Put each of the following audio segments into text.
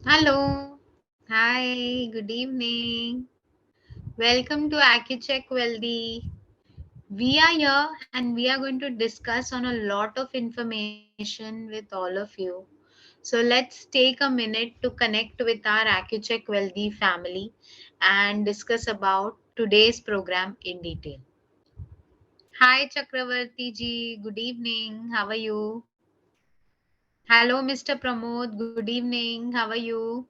Hello. Hi. Good evening. Welcome to AccuCheck Wealthy. We are here and we are going to discuss on a lot of information with all of you. So let's take a minute to connect with our AccuCheck Wealthy family and discuss about today's program in detail. Hi Chakravarti ji. Good evening. How are you? Hello Mr. Pramod. Good evening. How are you?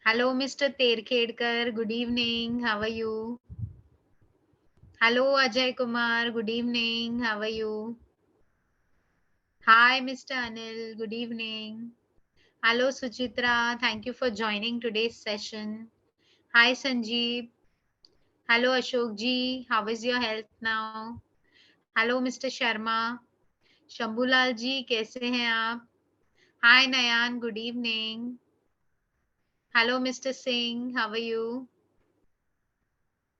Hello, Mr. Terkhedkar. Good evening. How are you? Hello, Ajay Kumar. Good evening. How are you? Hi, Mr. Anil. Good evening. Hello, Suchitra. Thank you for joining today's session. Hi, Sanjeev. Hello, Ashok ji. How is your health now? Hello, Mr. Sharma. Shambulal ji, कैसे हैं आप? Hi, Nayan. Good evening. Hello, Mr. Singh. How are you?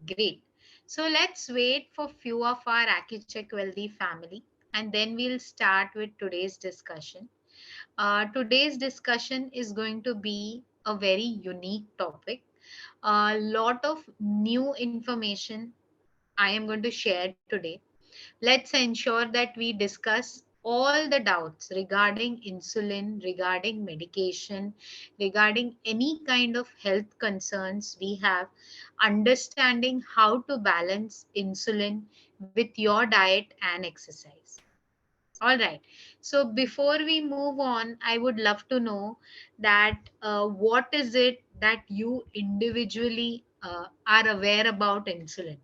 Great. So let's wait for few of our AccuCheck Wealthy family and then we'll start with today's discussion. Today's discussion is going to be a very unique topic. A lot of new information I am going to share today. Let's ensure that we discuss all the doubts regarding insulin, regarding medication, regarding any kind of health concerns we have, understanding how to balance insulin with your diet and exercise. All right. So before we move on, I would love to know that what is it that you individually are aware about insulin?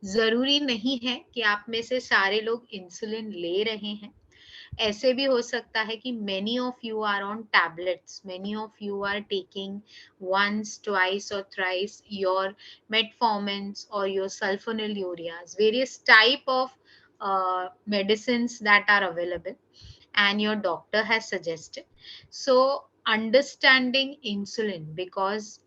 जरूरी नहीं है कि आप में से सारे लोग insulin ले रहे हैं. ऐसे भी हो सकता है कि many of you are on tablets, many of you are taking once, twice or thrice your metformins or your sulfonylureas, various type of medicines that are available and your doctor has suggested. So understanding insulin, because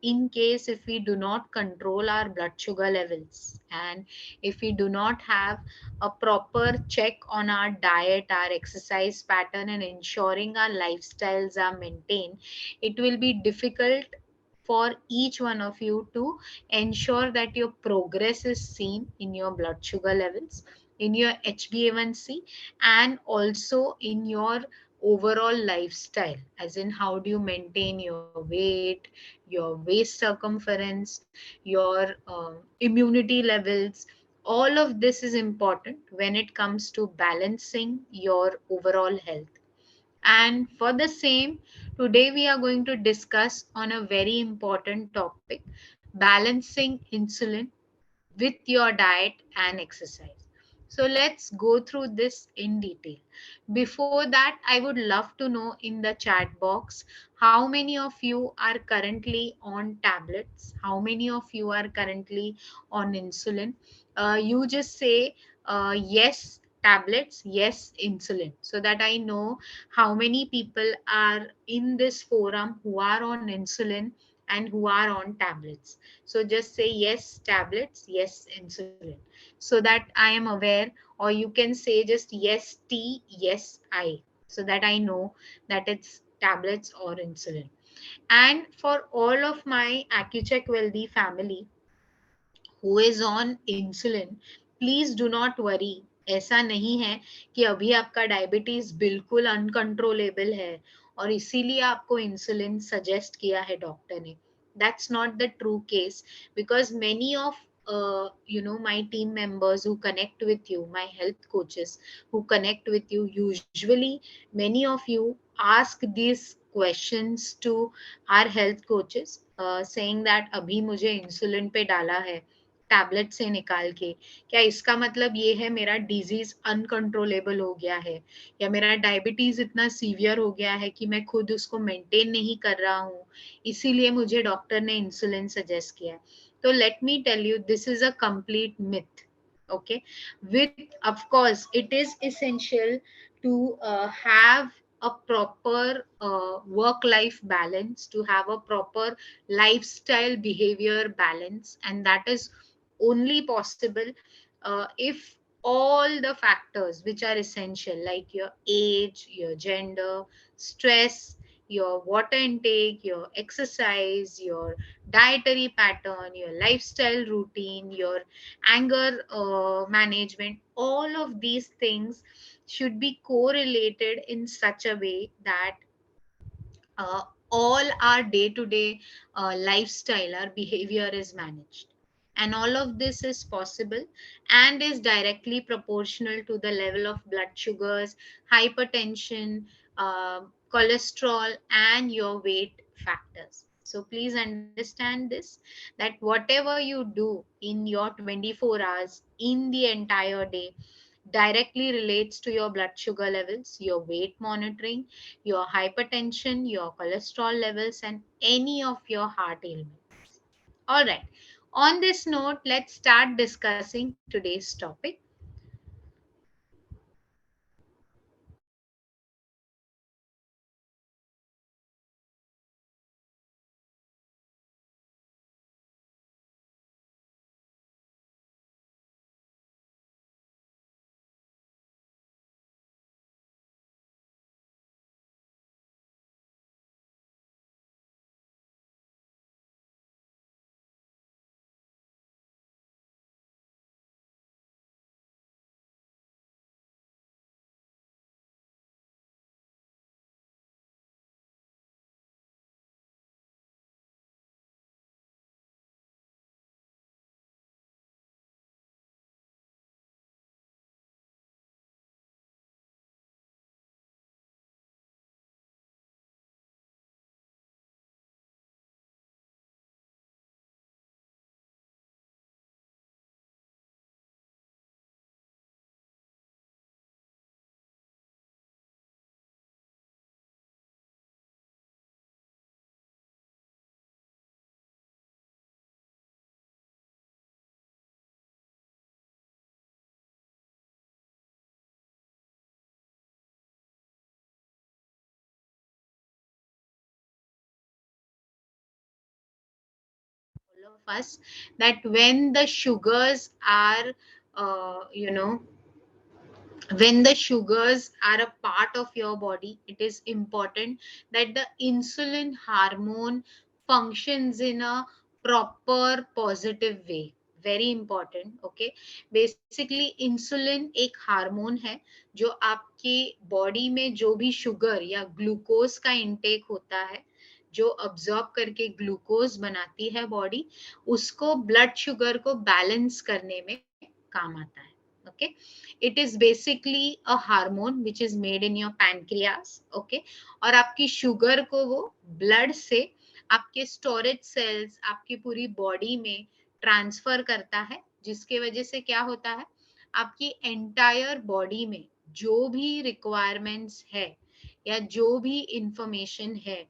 in case if we do not control our blood sugar levels and if we do not have a proper check on our diet, our exercise pattern and ensuring our lifestyles are maintained, it will be difficult for each one of you to ensure that your progress is seen in your blood sugar levels, in your HbA1c, and also in your overall lifestyle, as in how do you maintain your weight, your waist circumference, your immunity levels. All of this is important when it comes to balancing your overall health. And for the same, today we are going to discuss on a very important topic: balancing insulin with your diet and exercise. So let's go through this in detail. Before that, I would love to know in the chat box how many of you are currently on tablets, how many of you are currently on insulin. You just say yes, tablets, yes, insulin, so that I know how many people are in this forum who are on insulin and who are on tablets. So just say yes, tablets, yes, insulin, so that I am aware, or you can say just yes, T, yes, I, so that I know that it's tablets or insulin. And for all of my AccuCheck Wealthy family who is on insulin, please do not worry. ऐसा नहीं है कि अभी आपका diabetes बिल्कुल uncontrollable है और इसीलिए आपको इंसुलिन सजेस्ट किया है डॉक्टर ने. That's not the true case, because many of my team members who connect with you, my health coaches who connect with you, usually many of you ask these questions to our health coaches, saying that अभी मुझे insulin पे डाला है tablet से निकाल के, क्या इसका मतलब ये है मेरा डिजीज अनकंट्रोलेबल हो गया है, या मेरा डायबिटीज इतना सीवियर हो गया है कि मैं खुद उसको मेंटेन नहीं कर रहा हूँ, इसीलिए मुझे डॉक्टर ने इंसुलिन सजेस्ट किया है. तो let me tell you, this is a complete myth. Okay, with, of course, it is essential to have a proper work life balance, to have a proper lifestyle behavior balance, and that is only possible if all the factors which are essential, like your age, your gender, stress, your water intake, your exercise, your dietary pattern, your lifestyle routine, your anger management, all of these things should be correlated in such a way that uh, all our day to day lifestyle, our behavior is managed. And all of this is possible and is directly proportional to the level of blood sugars, hypertension, cholesterol, and your weight factors. So please understand this, that whatever you do in your 24 hours in the entire day directly relates to your blood sugar levels, your weight monitoring, your hypertension, your cholesterol levels, and any of your heart ailments. All right. On this note, let's start discussing today's topic. All of us, that when the sugars are, you know, when the sugars are a part of your body, it is important that the insulin hormone functions in a proper positive way. Very important. Okay, basically insulin एक hormone है जो आपकी body में जो भी sugar या glucose का intake होता है, जो अब्सॉर्ब करके ग्लूकोज बनाती है बॉडी, उसको ब्लड शुगर को बैलेंस करने में काम आता है. Okay, it is basically a hormone which is made in your pancreas. Okay, और आपकी शुगर को वो ब्लड से आपके स्टोरेज सेल्स, आपकी पूरी बॉडी में ट्रांसफर करता है, जिसके वजह से क्या होता है, आपकी एंटायर बॉडी में जो भी रिक्वायरमेंट्स है या जो भी इंफॉर्मेशन है,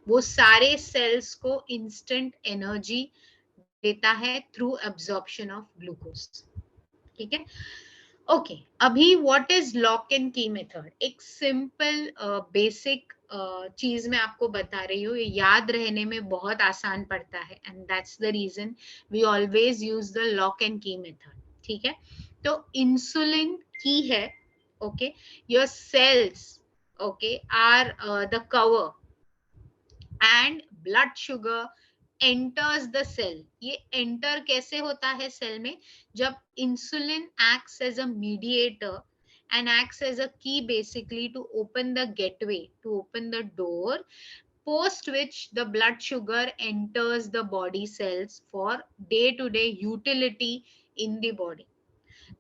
वो सारे सेल्स को इंस्टेंट एनर्जी देता है थ्रू एब्जॉर्प्शन ऑफ ग्लूकोज. ठीक है. ओके, अभी what is lock and key method. एक सिंपल बेसिक चीज मैं आपको बता रही हूँ, ये याद रहने में बहुत आसान पड़ता है, and that's the reason we always use the lock and key method. ठीक है. तो इंसुलिन की है. Okay, your cells, okay, are the cover and blood sugar enters the cell. ये एंटर कैसे होता है सेल में, जब insulin acts as a mediator and acts as a key basically to open the gateway, to open the door, post which the blood sugar enters the body cells for day to day utility in the body.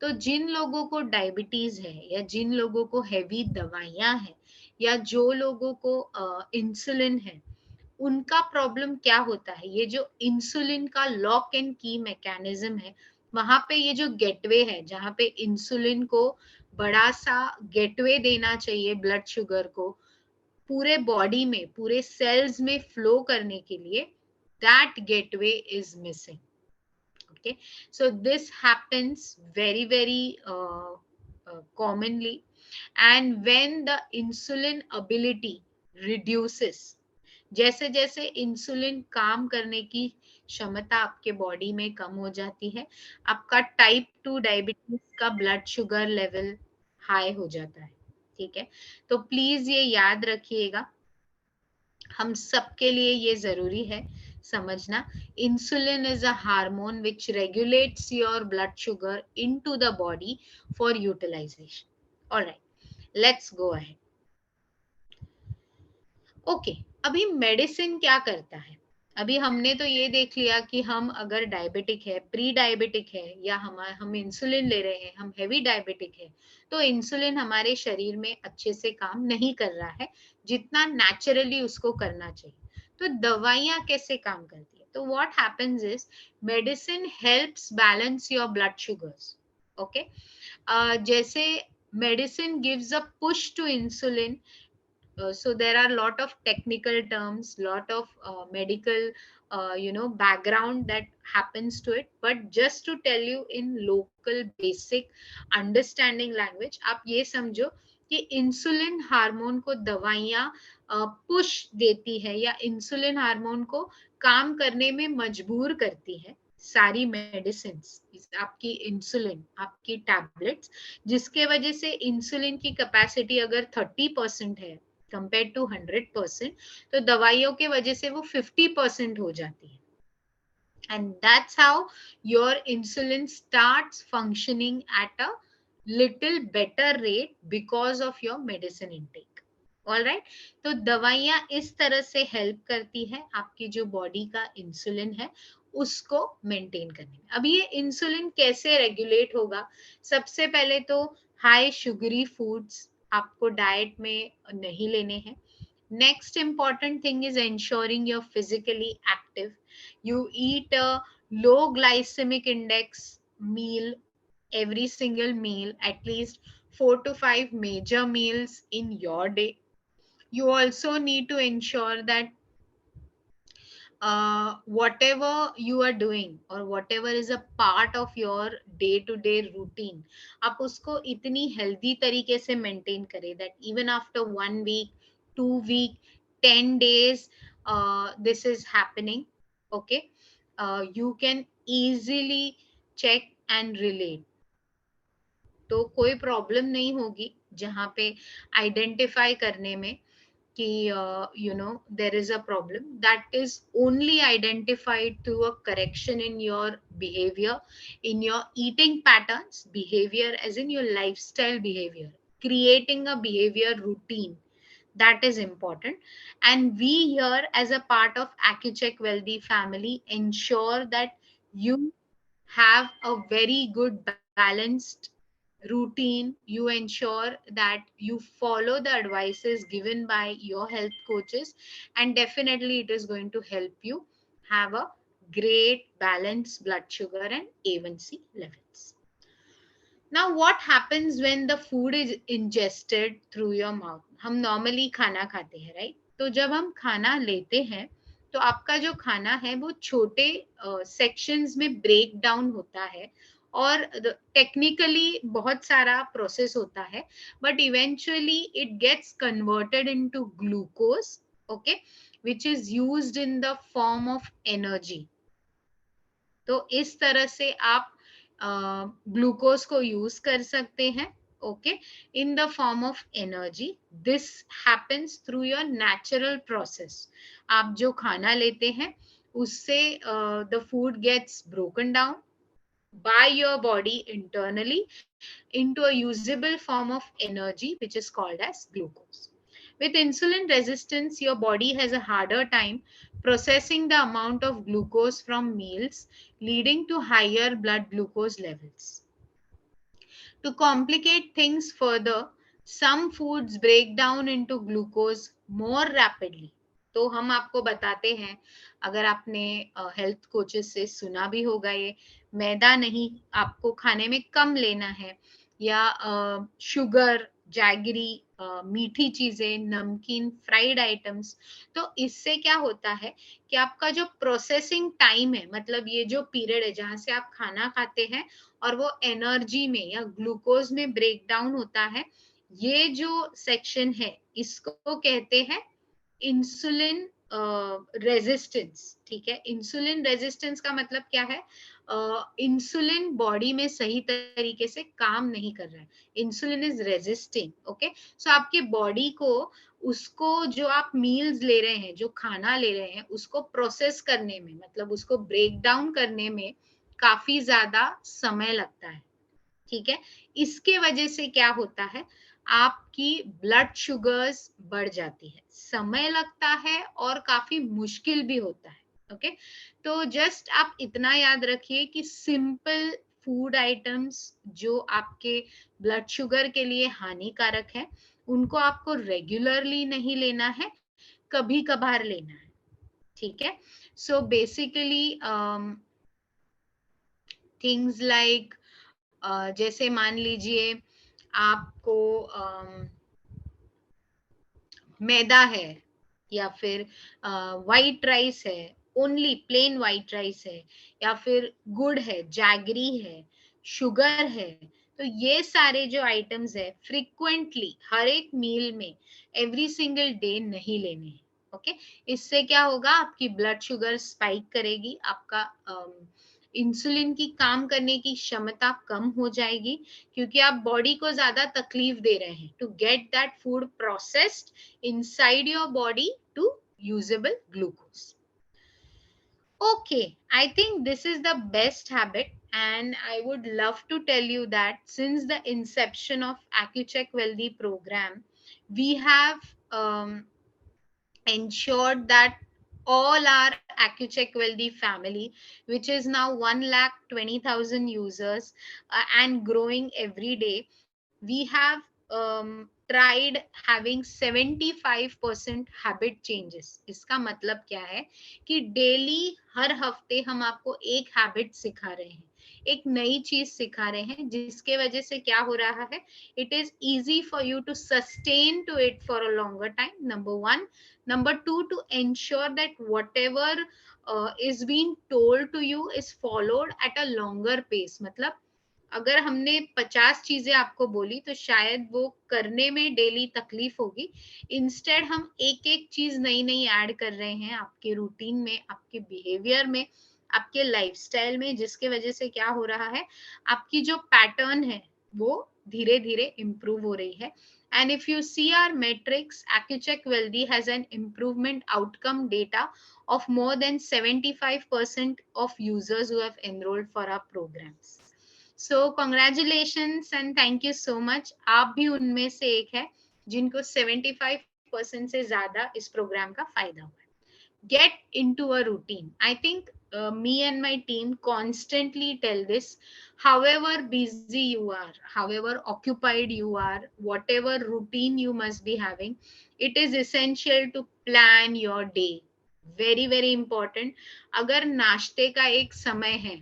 तो जिन लोगों को diabetes है या जिन लोगों को heavy दवाइयां हैं या जो लोगों को इंसुलिन है, उनका प्रॉब्लम क्या होता है, ये जो इंसुलिन का लॉक एंड की मैकेनिज्म है, वहां पे ये जो गेटवे है जहां पे इंसुलिन को बड़ा सा गेटवे देना चाहिए ब्लड शुगर को पूरे बॉडी में, पूरे सेल्स में फ्लो करने के लिए, that gateway is missing. Okay, so this happens very very commonly, and when the insulin ability reduces, जैसे जैसे इंसुलिन काम करने की क्षमता आपके बॉडी में कम हो जाती है, आपका टाइप 2 डायबिटीज का ब्लड शुगर लेवल हाई हो जाता है। ठीक है, तो प्लीज ये याद रखिएगा, हम सबके लिए ये जरूरी है समझना। Insulin is a hormone which regulates your blood sugar into the body for utilisation. Alright, let's go ahead. Okay, अभी मेडिसिन क्या करता है? अभी हमने तो ये देख लिया कि हम अगर डायबिटिक है, प्री डायबिटिक है, या हम इंसुलिन ले रहे हैं, हम हेवी डायबिटिक है, तो इंसुलिन हमारे शरीर में अच्छे से काम नहीं कर रहा है जितना नेचुरली उसको करना चाहिए। तो दवाइयाँ कैसे काम करती है? तो what happens is, medicine helps balance your blood sugars. Okay, जैसे medicine gives a push to insulin. So there are lot of technical terms, lot of medical background that happens to it, but just to tell you in local basic understanding language, आप ये समझो कि insulin hormone को दवाइयाँ push देती है या insulin hormone को काम करने में मजबूर करती है। सारी मेडिसिन, आपकी इंसुलिन, आपकी टैबलेट्स, जिसके वजह से इंसुलिन की कैपेसिटी अगर 30% है कंपेयर टू 100%, तो दवाइयों के वजह से वो 50% हो जाती है। And that's how your insulin starts functioning at a little better rate because of your medicine intake. All right, तो दवाइयाँ इस तरह से हेल्प करती है आपकी जो बॉडी का इंसुलिन है उसको मेंटेन करने में। अब ये इंसुलिन कैसे रेगुलेट होगा? सबसे पहले तो हाई शुगरी फूड्स आपको डाइट में नहीं लेने हैं। Next important thing is ensuring you're physically active. You eat a low glycemic index meal every single meal, at least 4 to 5 major meals in your day. You also need to ensure that whatever you are doing or whatever is a part of your day to day routine, आप उसको इतनी healthy तरीके से maintain करें that even after 1 week, 2 week, 10 days, this is happening. Okay, you can easily check and relate. तो कोई problem नहीं होगी जहाँ पे आइडेंटिफाई करने में कि there is a problem that is only identified through a correction in your behavior, in your eating patterns, behavior as in your lifestyle behavior, creating a behavior routine. That is important. And we here as a part of AccuCheck Wealthy family ensure that you have a very good balanced routine. You ensure that you follow the advices given by your health coaches, and definitely it is going to help you have a great balanced blood sugar and A1C levels. Now what happens when the food is ingested through your mouth? हम normally खाना खाते हैं, right? तो जब हम खाना लेते हैं तो आपका जो खाना है वो छोटे सेक्शंस में ब्रेक डाउन होता है, और टेक्निकली बहुत सारा प्रोसेस होता है, but eventually it gets converted into glucose, okay, which is used in the form of energy. तो इस तरह से आप ग्लूकोज को यूज कर सकते हैं, okay, in the form of energy. This happens through your natural process. आप जो खाना लेते हैं उससे the food gets broken down by your body internally into a usable form of energy which is called as glucose. With insulin resistance, your body has a harder time processing the amount of glucose from meals, leading to higher blood glucose levels. To complicate things further, some foods break down into glucose more rapidly. तो हम आपको बताते हैं, अगर आपने health coaches से सुना भी होगा, ये मैदा नहीं आपको खाने में कम लेना है, या शुगर, जैगरी, मीठी चीजें, नमकीन, फ्राइड आइटम्स। तो इससे क्या होता है कि आपका जो प्रोसेसिंग टाइम है, मतलब ये जो पीरियड है जहां से आप खाना खाते हैं और वो एनर्जी में या ग्लूकोज में ब्रेक डाउन होता है, ये जो सेक्शन है इसको कहते हैं इंसुलिन रेजिस्टेंस, ठीक है। इंसुलिन रेजिस्टेंस का मतलब क्या है? इंसुलिन बॉडी में सही तरीके से काम नहीं कर रहा है, इंसुलिन इज रेजिस्टिंग, ओके। सो आपके बॉडी को, उसको जो आप मील्स ले रहे हैं, जो खाना ले रहे हैं, उसको प्रोसेस करने में, मतलब उसको ब्रेक डाउन करने में काफी ज्यादा समय लगता है, ठीक है। इसके वजह से क्या होता है, आपकी ब्लड शुगर्स बढ़ जाती है, समय लगता है और काफी मुश्किल भी होता है, ओके। तो जस्ट आप इतना याद रखिए कि सिंपल फूड आइटम्स जो आपके ब्लड शुगर के लिए हानिकारक है, उनको आपको रेगुलरली नहीं लेना है, कभी कभार लेना है, ठीक है। सो बेसिकली थिंग्स लाइक, जैसे मान लीजिए आपको मैदा है, या फिर वाइट राइस है, ओनली प्लेन वाइट राइस है, या फिर गुड़ है, जैगरी है, शुगर है, तो ये सारे जो आइटम्स है फ्रिक्वेंटली हर एक मील में एवरी सिंगल डे नहीं लेने हैं, ओके। इससे क्या होगा, आपकी ब्लड शुगर स्पाइक करेगी, आपका इंसुलिन की काम करने की क्षमता कम हो जाएगी, क्योंकि आप बॉडी को ज्यादा तकलीफ दे रहे हैं to get that food processed inside your body to usable glucose. Okay, I think this is the best habit, and I would love to tell you that since the inception of AccuCheck Wealthy program, we have ensured that all our AccuCheck Wealthy family, which is now 1,20,000 users and growing every day, we have tried having 75% habit changes. इसका मतलब क्या है कि daily हर हफ्ते हम आपको एक habit सिखा रहे हैं, एक नई चीज सिखा रहे हैं, जिसके वजह से क्या हो रहा है, it is easy for you to sustain to it for a longer time, number one. Number two, to ensure that whatever is being told to you is followed at a longer pace. मतलब अगर हमने 50 चीजें आपको बोली तो शायद वो करने में डेली तकलीफ होगी, इंस्टेड हम एक एक चीज नई नई ऐड कर रहे हैं आपके रूटीन में, आपके बिहेवियर में, आपके लाइफस्टाइल में, जिसके वजह से क्या हो रहा है, आपकी जो पैटर्न है वो धीरे धीरे इम्प्रूव हो रही है। And if you see our metrics, AccuCheck Wealthy has an improvement outcome data of more than 75% of users who have enrolled for our programs. So congratulations and thank you so much. आप भी उनमें से एक है जिनको 75% से ज्यादा इस प्रोग्राम का फायदा हुआ। Get into a routine. I think me and my team constantly tell this. However busy you are, however occupied you are, whatever routine you must be having, it is essential to plan your day. Very very important. अगर नाश्ते का एक समय है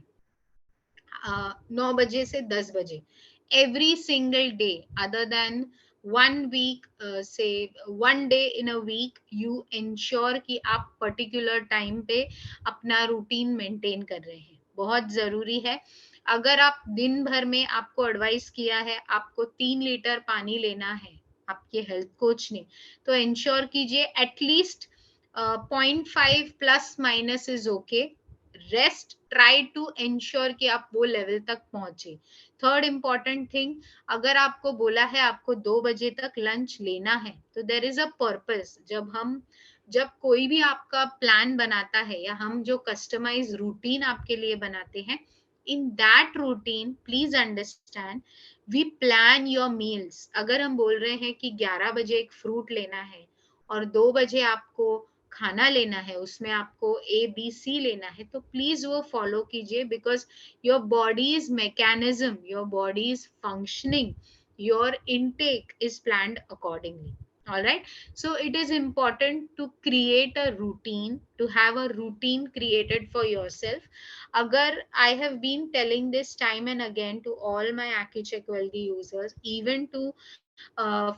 9 बजे से 10 बजे, every single day other than 1 week, say 1 day in a week, you ensure कि आप particular time पे अपना रूटीन मेंटेन कर रहे हैं, बहुत जरूरी है। अगर आप दिन भर में, आपको एडवाइस किया है आपको 3 लीटर पानी लेना है आपके हेल्थ कोच ने, तो इंश्योर कीजिए at least 0.5 plus minus is okay. Rest try to ensure कि आप वो लेवल तक पहुंचे। थर्ड इंपॉर्टेंट थिंग, अगर आपको बोला है आपको 2 बजे तक लंच लेना है, तो देर इज अ पर्पस। जब कोई भी आपका प्लान बनाता है, या हम जो कस्टमाइज रूटीन आपके लिए बनाते हैं, in that routine please understand we plan your meals. अगर हम बोल रहे हैं कि 11 बजे एक फ्रूट लेना है और 2 बजे आपको खाना लेना है, उसमें आपको ABC लेना है, तो प्लीज वो फॉलो कीजिए, because your bodies mechanism, your bodies functioning, your intake is planned accordingly. All right, so it is important to create a routine, to have a routine created for yourself. Agar I have been telling this time and again to all my AccuCheck Wealthy users, even to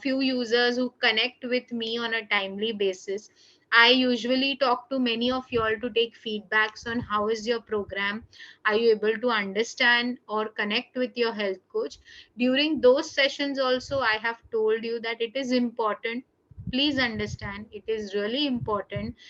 few users who connect with me on a timely basis, I usually talk to many of you all to take feedbacks on how is your program, are you able to understand or connect with your health coach. During those sessions also, I have told you that it is important, please understand, it is really important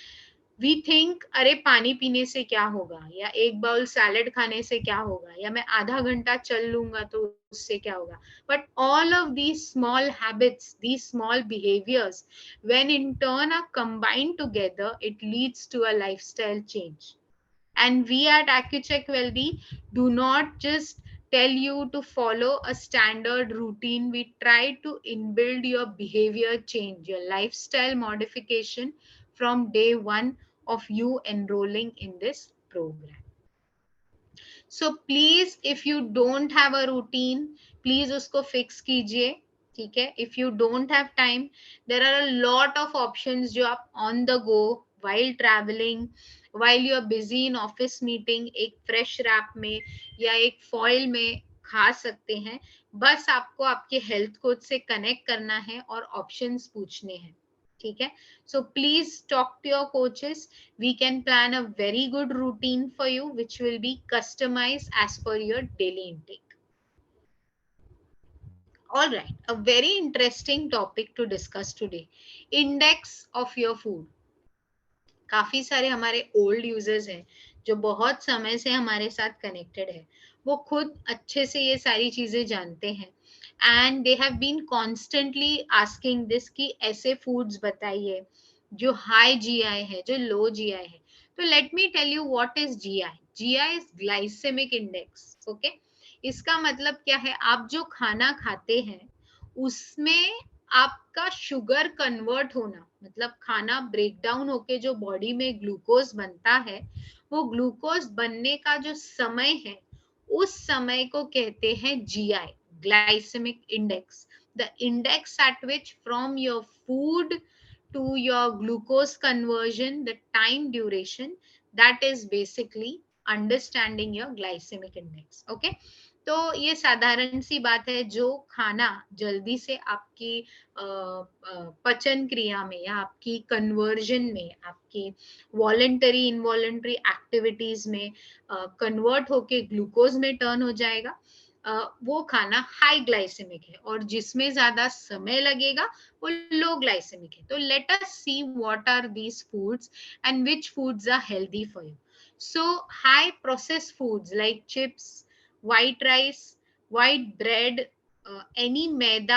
we think अरे पानी पीने से क्या होगा, या एक bowl salad खाने से क्या होगा, या मैं आधा घंटा चल लूंगा तो उससे क्या होगा. But all of these small habits, these small behaviours, when in turn are combined together, it leads to a lifestyle change. And we at AccuCheck Wealthy do not just tell you to follow a standard routine. We try to inbuild your behavior change, your lifestyle modification from day one of you enrolling in this program. So please, if you don't have a routine, please उसको fix कीजिए. ठीक है. If you don't have time, there are a lot of options जो आप on the go while traveling, while you are busy in office meeting, एक fresh wrap में या एक foil में खा सकते हैं. बस आपको आपके health coach से connect करना है और options पूछने हैं. ठीक है. So please talk to your coaches. We can plan a very good routine for you, which will be customized as per your daily intake. All right, a very interesting topic to discuss today. Index of your food. काफी सारे हमारे old users हैं जो बहुत समय से हमारे साथ कनेक्टेड है. वो खुद अच्छे से ये सारी चीजें जानते हैं and they have been constantly asking this कि ऐसे फूड्स बताइए जो हाई जीआई है, जो लो जीआई है. तो let me tell you what is GI. GI is glycemic index. Okay, इसका मतलब क्या है? आप जो खाना खाते हैं उसमें आपका शुगर कन्वर्ट होना, मतलब खाना ब्रेक डाउन होके जो बॉडी में ग्लूकोज बनता है, वो ग्लूकोज बनने का जो समय है, उस समय को कहते हैं GI, glycemic index. The index at which from your food to your glucose conversion, the time duration, that is basically understanding your glycemic index. Okay, तो ये साधारण सी बात है. जो खाना जल्दी से आपकी पचन क्रिया में या आपकी कन्वर्जन में, आपकी वॉलेंटरी इनवॉलेंटरी एक्टिविटीज में कन्वर्ट होके ग्लूकोज में टर्न हो जाएगा, वो खाना हाई ग्लाइसेमिक है. और जिसमें ज्यादा समय लगेगा वो लो ग्लाइसेमिक है. तो let us see what are these foods and which foods are healthy for you. So high processed foods like chips, white rice, white bread, any maida,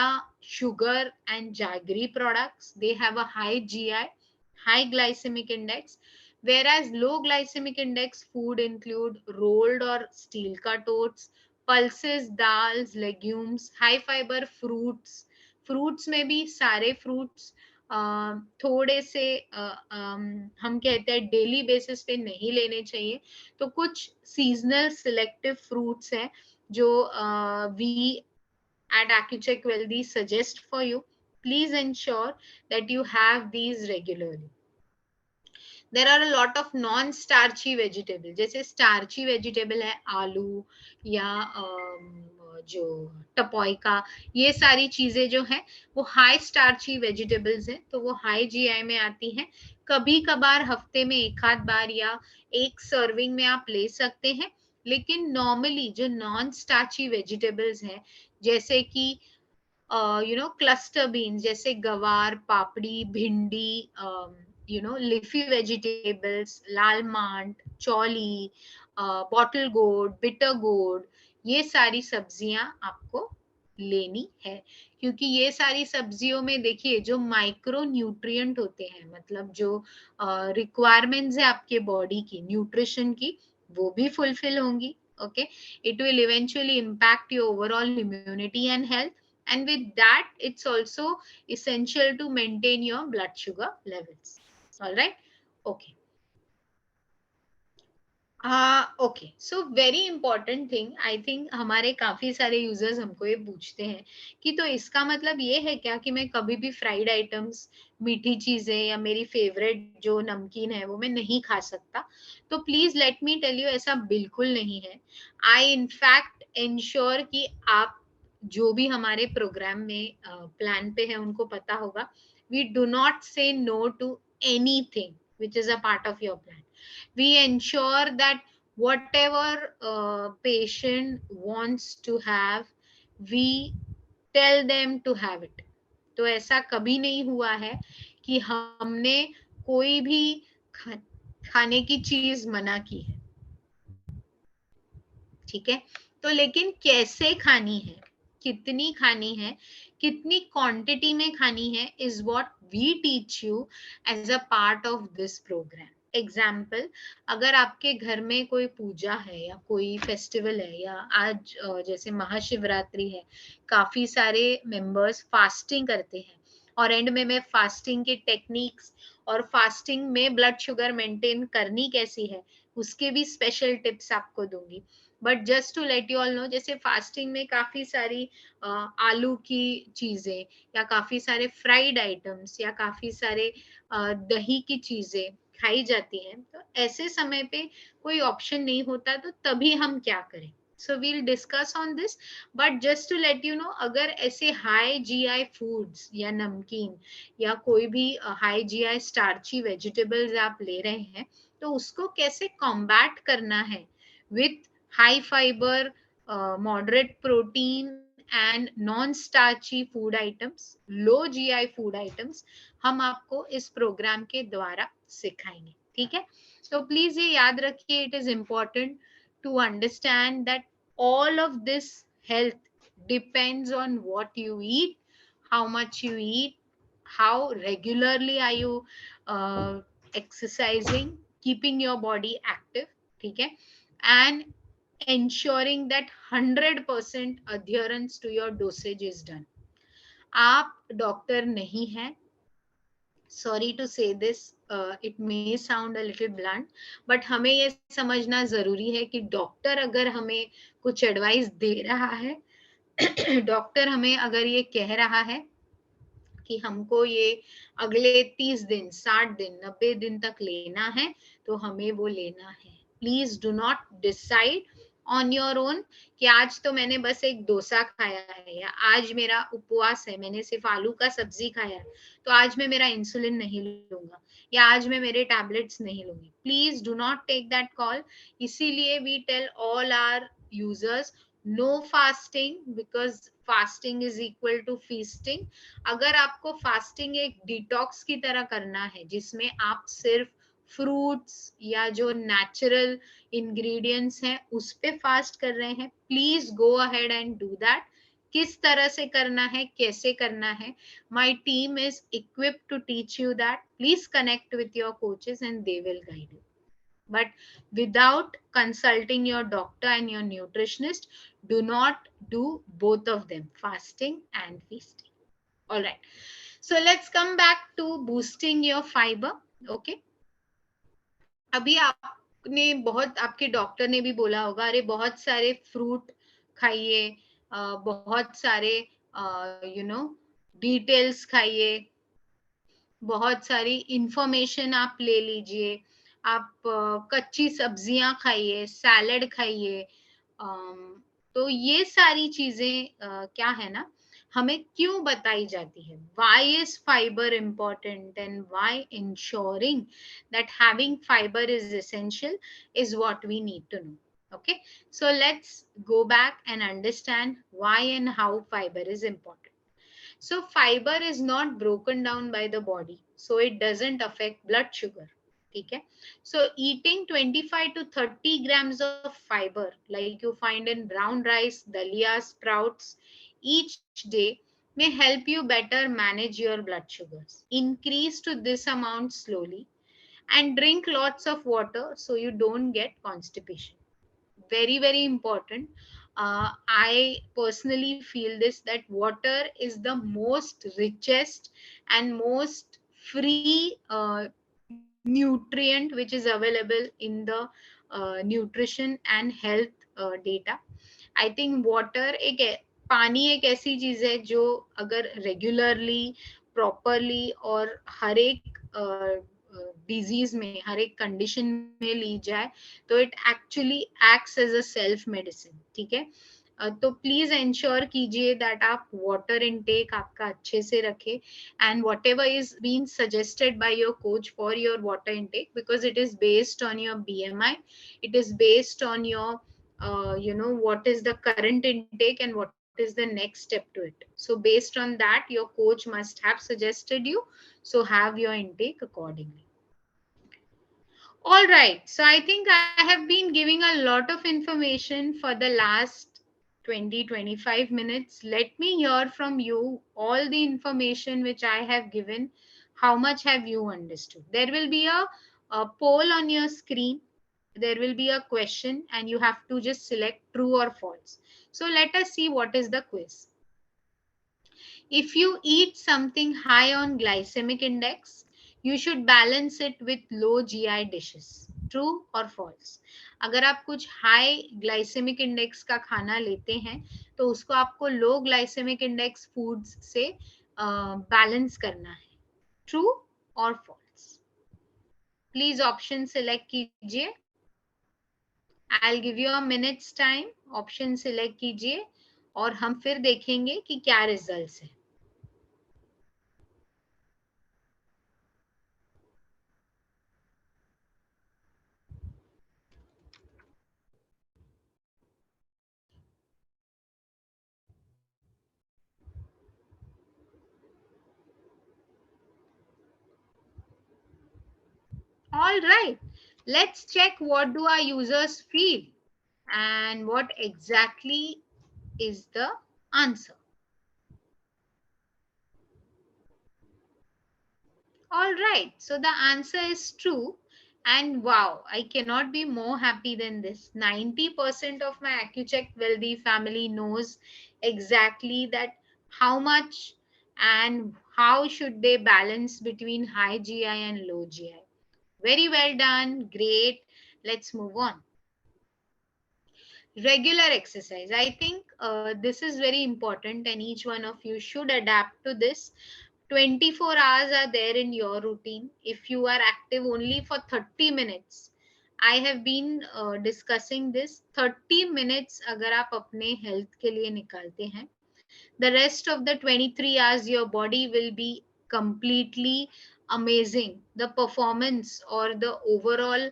sugar and jaggery products, they have a high GI, high glycemic index. Whereas low glycemic index food include rolled or steel cut oats, pulses, dals, legumes, high fiber fruits. Fruits में भी सारे fruits थोड़े से हम कहते हैं daily basis पे नहीं लेने चाहिए. तो कुछ सीजनल सिलेक्टिव फ्रूट्स हैं जो we at AccuCheck Wealthy suggest for you. Please ensure that you have these regularly. There are a lot of non starchy vegetable. जैसे starchy vegetable है आलू या जो टपोइका, ये सारी चीजें जो है वो हाई स्टार्ची वेजिटेबल्स हैं, तो वो हाई जीआई में आती हैं. कभी कभार हफ्ते में एक आध बार या एक सर्विंग में आप ले सकते हैं. लेकिन नॉर्मली जो नॉन स्टार्ची वेजिटेबल्स हैं, जैसे कि क्लस्टर बीन्स, जैसे गवार, पापड़ी, भिंडी, leafy vegetables, लाल मांट, चौली, बॉटल गोड, बिटर गोड, ये सारी सब्जियां आपको लेनी है. क्योंकि ये सारी सब्जियों में देखिए जो माइक्रो न्यूट्रिएंट होते हैं, मतलब जो रिक्वायरमेंट्स है आपके बॉडी की न्यूट्रिशन की, वो भी फुलफिल होंगी. Okay, it will eventually impact your overall immunity and health. And with that, it's also essential to maintain your blood sugar levels. All right. Okay. Okay. So very important thing. I think हमारे काफी सारे users हमको ये पूछते हैं कि तो इसका मतलब ये है क्या कि मैं कभी भी फ्राइड आइटम्स, मीठी चीजें या मेरी फेवरेट जो नमकीन है वो मैं नहीं खा सकता. तो please let me tell you, ऐसा बिल्कुल नहीं है. आई इनफैक्ट इंश्योर कि आप जो भी हमारे प्रोग्राम में प्लान पे है उनको पता होगा. We do not say no to anything which is a part of your plan. We ensure that whatever patient wants to have, we tell them to have it. तो ऐसा कभी नहीं हुआ है कि हमने कोई भी खाने की चीज मना की है, ठीक है। तो लेकिन कैसे खानी है, कितनी खानी है, कितनी क्वांटिटी में खानी है, is what we teach you as a part of this program. Example, अगर आपके घर में कोई पूजा है या कोई फेस्टिवल है, या आज जैसे महाशिवरात्रि है, काफी सारे मेंबर्स फास्टिंग करते हैं, और एंड में मैं फास्टिंग के टेक्निक्स और फास्टिंग में ब्लड शुगर मेंटेन करनी कैसी है उसके भी स्पेशल टिप्स आपको दूंगी। But just to let you all know, जैसे फास्टिंग में काफी सारी आलू की चीजें, या काफी सारे फ्राइड आइटम्स, या काफी सारे दही की चीजें खाई जाती हैं, तो ऐसे समय पे कोई ऑप्शन नहीं होता, तो तभी हम क्या करें। So we'll discuss on this. But just to let you know, अगर ऐसे हाई जीआई फूड्स या नमकीन या कोई भी हाई जीआई स्टार्ची वेजिटेबल्स आप ले रहे हैं, तो उसको कैसे कॉम्बैट करना है with high fiber, moderate protein and non-starchy food items, low GI food items, हम आपको इस प्रोग्राम के द्वारा सिखाएंगे, ठीक है। तो प्लीज ये याद रखिए, it is important to understand that all of this health depends on what you eat, how much you eat, how regularly are you exercising, keeping your body active, ठीक है, and ensuring that 100% adherence to your dosage is done. आप doctor नहीं हैं, sorry to से this, it may sound a little blunt, but हमें ये समझना जरूरी है कि डॉक्टर अगर हमें कुछ एडवाइस दे रहा है डॉक्टर हमें अगर ये कह रहा है कि हमको ये अगले 30 दिन, 60 दिन, 90 दिन तक लेना है, तो हमें वो लेना है। Please do not decide on your own कि आज तो मैंने बस एक डोसा खाया है, या आज मेरा उपवास है, मैंने सिर्फ आलू का सब्जी खाया है, तो आज मैं मेरा इंसुलिन नहीं लूंगा, या आज मैं मेरे टैबलेट्स नहीं लूंगी। Please do not take that call. इसीलिए we tell all our users, no fasting, because fasting is equal to feasting. अगर आपको फास्टिंग एक डिटॉक्स की तरह करना है, जिसमें आप सिर्फ फ्रूट्स या जो नेचुरल इंग्रेडिएंट्स हैं उस पे फास्ट कर रहे हैं, please go ahead and do that. किस तरह से करना है, कैसे करना है, my team is equipped to teach you that. Please connect with your coaches and they will guide you, but without consulting your doctor and your nutritionist, do not do both of them, fasting and feasting. All right, so let's come back to boosting your fiber. Okay, अभी आपने बहुत, आपके doctor ने भी बोला होगा, अरे बहुत सारे फ्रूट खाइए, बहुत सारे डिटेल्स खाइए, बहुत सारी इंफॉर्मेशन आप ले लीजिए, आप कच्ची सब्जियां खाइए, सैलड खाइए। तो ये सारी चीजें क्या है ना, हमें क्यों बताई जाती है, why is fibre important and why ensuring that having fibre is essential is what we need to know. Okay, so let's go back and understand why and how fiber is important. So fiber is not broken down by the body, so it doesn't affect blood sugar. ठीक है. So eating 25 to 30 grams of fiber, like you find in brown rice, dalia, sprouts, each day may help you better manage your blood sugars. Increase to this amount slowly and drink lots of water so you don't get constipation. Very, very important. I personally feel this, that water is the most richest and most free nutrient which is available in the nutrition and health data. I think water एक पानी एक ऐसी चीज है जो अगर regularly, properly और हर एक डिजीज में, हर एक कंडीशन में ली जाए, तो it actually acts as a self medicine. ठीक है. तो प्लीज इंश्योर कीजिए दैट आप वाटर इनटेक आपका अच्छे से रखें, and whatever is been suggested by your coach for your water intake, because it is based on your BMI, it is based on your what is the current intake and what is the next step to it. So based on that, your coach must have suggested you, so have your intake accordingly. All right. So I think I have been giving a lot of information for the last 20-25 minutes. Let me hear from you all the information which I have given. How much have you understood? There will be a poll on your screen. There will be a question, and you have to just select true or false. So let us see what is the quiz. If you eat something high on glycemic index, you should balance it with low GI dishes. True or false? अगर आप कुछ high glycaemic index का खाना लेते हैं तो उसको आपको लो ग्लाइसेमिक इंडेक्स फूड्स से बैलेंस करना है. ट्रू और फॉल्स? प्लीज ऑप्शन सिलेक्ट कीजिए. I'll give you a minute's time. Option select कीजिए और हम फिर देखेंगे कि क्या रिजल्ट्स है. All right, let's check what do our users feel and what exactly is the answer. All right, so the answer is true. And wow, I cannot be more happy than this. 90% of my AccuCheck Wealthy family knows exactly that how much and how should they balance between high GI and low GI. Very well done, great. Let's move on. Regular exercise. I think this is very important, and each one of you should adapt to this. 24 hours are there in your routine. If you are active only for 30 minutes, I have been discussing this. 30 minutes अगर आप अपने health के लिए निकालते हैं, the rest of the 23 hours your body will be completely amazing. The performance or the overall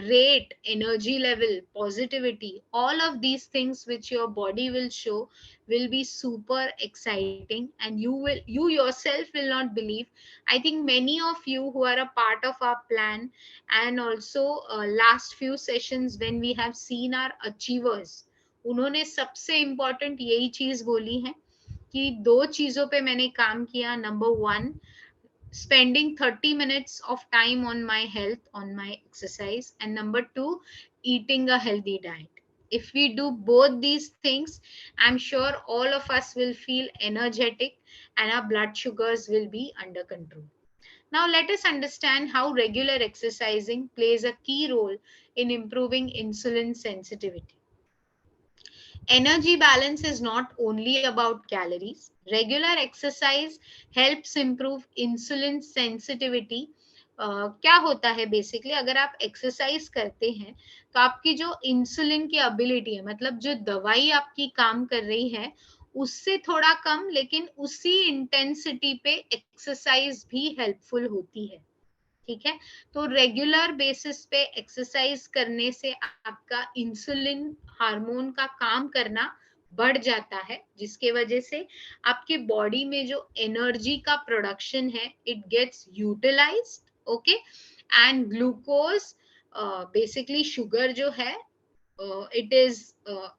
rate, energy level, positivity, all of these things which your body will show will be super exciting, and you yourself will not believe. I think many of you who are a part of our plan, and also last few sessions when we have seen our achievers, उन्होंने सबसे important यही चीज बोली है कि दो चीजों पे मैंने काम किया. Number one, spending 30 minutes of time on my health, on my exercise, and number two, eating a healthy diet. If we do both these things, I'm sure all of us will feel energetic and our blood sugars will be under control. Now let us understand how regular exercising plays a key role in improving insulin sensitivity. Energy balance is not only about calories. Regular exercise helps improve insulin sensitivity. क्या होता है basically, अगर आप exercise करते हैं तो आपकी जो इंसुलिन की एबिलिटी है, मतलब जो दवाई आपकी काम कर रही है उससे थोड़ा कम लेकिन उसी इंटेंसिटी पे एक्सरसाइज भी हेल्पफुल होती है. ठीक है, तो रेगुलर बेसिस पे एक्सरसाइज करने से आपका इंसुलिन हार्मोन का काम करना बढ़ जाता है, जिसके वजह से आपकी बॉडी में जो एनर्जी का प्रोडक्शन है it gets utilised. Okay, and glucose, basically sugar जो है, it is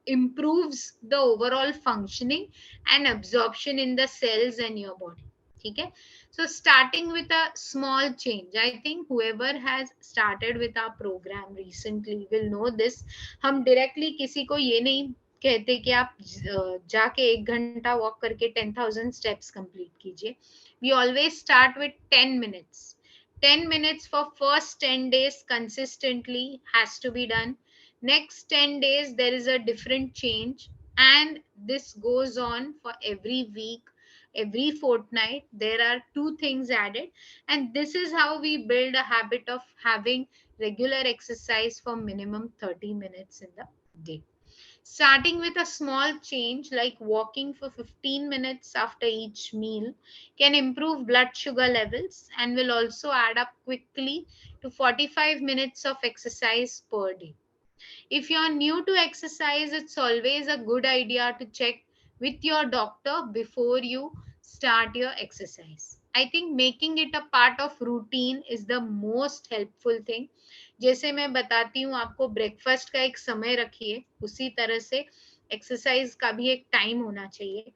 improves the overall functioning and absorption in the cells in your body. ठीक है, so starting with a small change. I think whoever has started with our program recently will know this. हम directly किसी को ये नहीं कहते कि आप जाके 1 घंटा वॉक करके 10,000 steps complete कीजिए. We always start with 10 minutes. 10 minutes for first 10 days consistently has to be done. Next 10 days there is a different change, and this goes on for every week, every fortnight there are 2 things added, and this is how we build a habit of having regular exercise for minimum 30 minutes in the day. Starting with a small change like walking for 15 minutes after each meal can improve blood sugar levels and will also add up quickly to 45 minutes of exercise per day. If you are new to exercise, it's always a good idea to check with your doctor before you start your exercise. I think making it a part of routine is the most helpful thing. जैसे मैं बताती हूँ आपको, breakfast का एक समय रखिए, उसी तरह से एक्सरसाइज का भी एक टाइम होना चाहिए।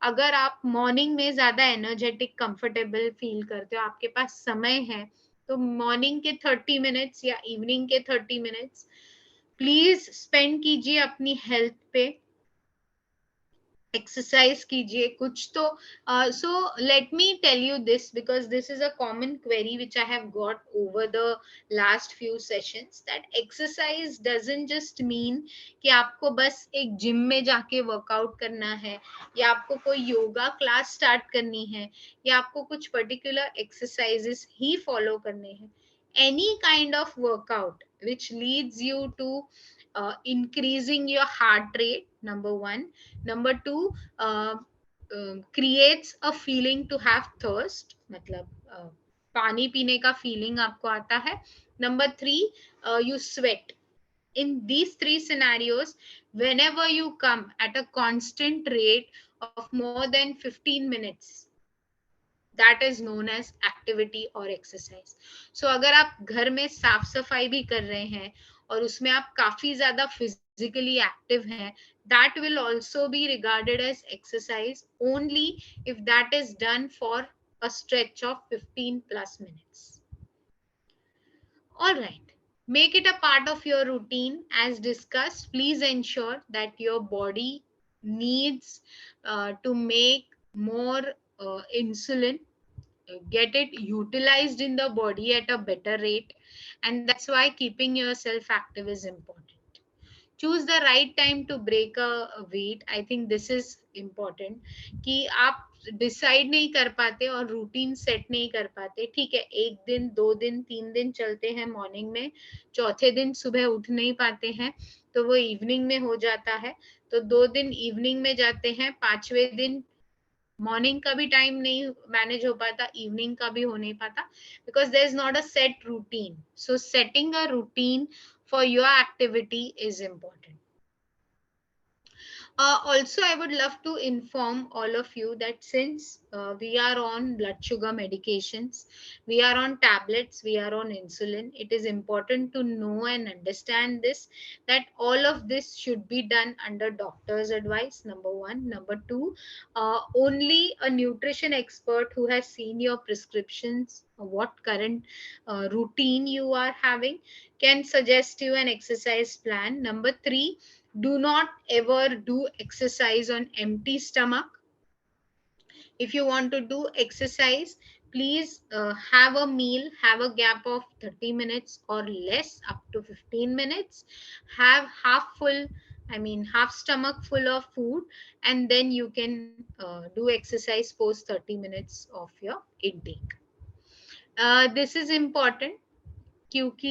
अगर आप मॉर्निंग में ज्यादा एनर्जेटिक कंफर्टेबल फील करते हो, आपके पास समय है, तो मॉर्निंग के 30 मिनट्स या इवनिंग के 30 मिनट्स प्लीज स्पेंड कीजिए अपनी हेल्थ पे, एक्सरसाइज कीजिए कुछ तो। So let me tell you this, because this is a common query which I have got over the last few sessions, that exercise doesn't just mean कि आपको बस एक जिम में जाके वर्कआउट करना है, या आपको कोई योगा क्लास स्टार्ट करनी है, या आपको कुछ पर्टिकुलर एक्सरसाइजेस ही फॉलो करने हैं। Any kind of workout which leads you to increasing your heart rate, number one. Number two, creates a feeling to have thirst, मतलब पानी पीने का feeling आपको आता है. Number three, you sweat. In these three scenarios, whenever you come at a constant rate of more than 15 minutes, that is known as activity or exercise. So अगर आप घर में साफ सफाई भी कर रहे हैं और उसमें आप काफी ज्यादा physically active हैं, that will also be regarded as exercise only if that is done for a stretch of 15 plus minutes. All right. Make it a part of your routine. As discussed, please ensure that your body needs to make more insulin, get it utilized in the body at a better rate, and that's why keeping yourself active is important. Choose the right time to break a weight. I think this is important कि आप decide नहीं कर पाते और routine set नहीं कर पाते, ठीक है, एक दिन, 2 दिन, 3 दिन चलते हैं मॉर्निंग में, चौथे दिन सुबह उठ नहीं पाते हैं, तो वो इवनिंग में हो जाता है, तो 2 दिन इवनिंग में जाते हैं, 5वें दिन मॉर्निंग का भी टाइम नहीं मैनेज हो पाता, इवनिंग का भी हो नहीं पाता, because there is not a set routine. So setting a routine for your activity is important. Also, I would love to inform all of you that since we are on blood sugar medications, we are on tablets, we are on insulin, it is important to know and understand this, that all of this should be done under doctor's advice, number one. Number two, only a nutrition expert who has seen your prescriptions, what current routine you are having, can suggest you an exercise plan. Number three, do not ever do exercise on empty stomach. If you want to do exercise, please have a meal, have a gap of 30 minutes or less, up to 15 minutes, have half stomach full of food, and then you can do exercise post 30 minutes of your intake. This is important क्योंकि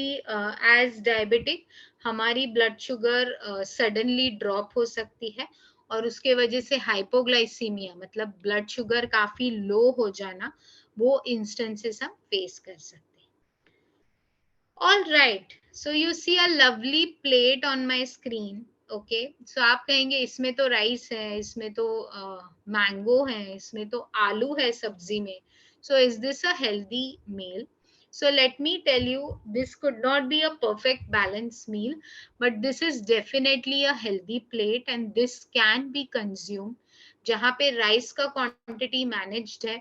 as diabetic हमारी blood sugar suddenly drop हो सकती है, और उसके वजह से hypoglycaemia मतलब ब्लड शुगर काफी लो हो जाना, वो इंस्टेंसेस हम फेस कर सकते हैं. All right, so you see a lovely plate on my screen. Okay, so आप कहेंगे इसमें तो राइस है, इसमें तो मैंगो है, इसमें तो आलू है सब्जी में, so is this a healthy meal? So let me tell you, this could not be a perfect balanced meal, but this is definitely a healthy plate and this can be consumed. जहाँ पे rice का quantity managed है,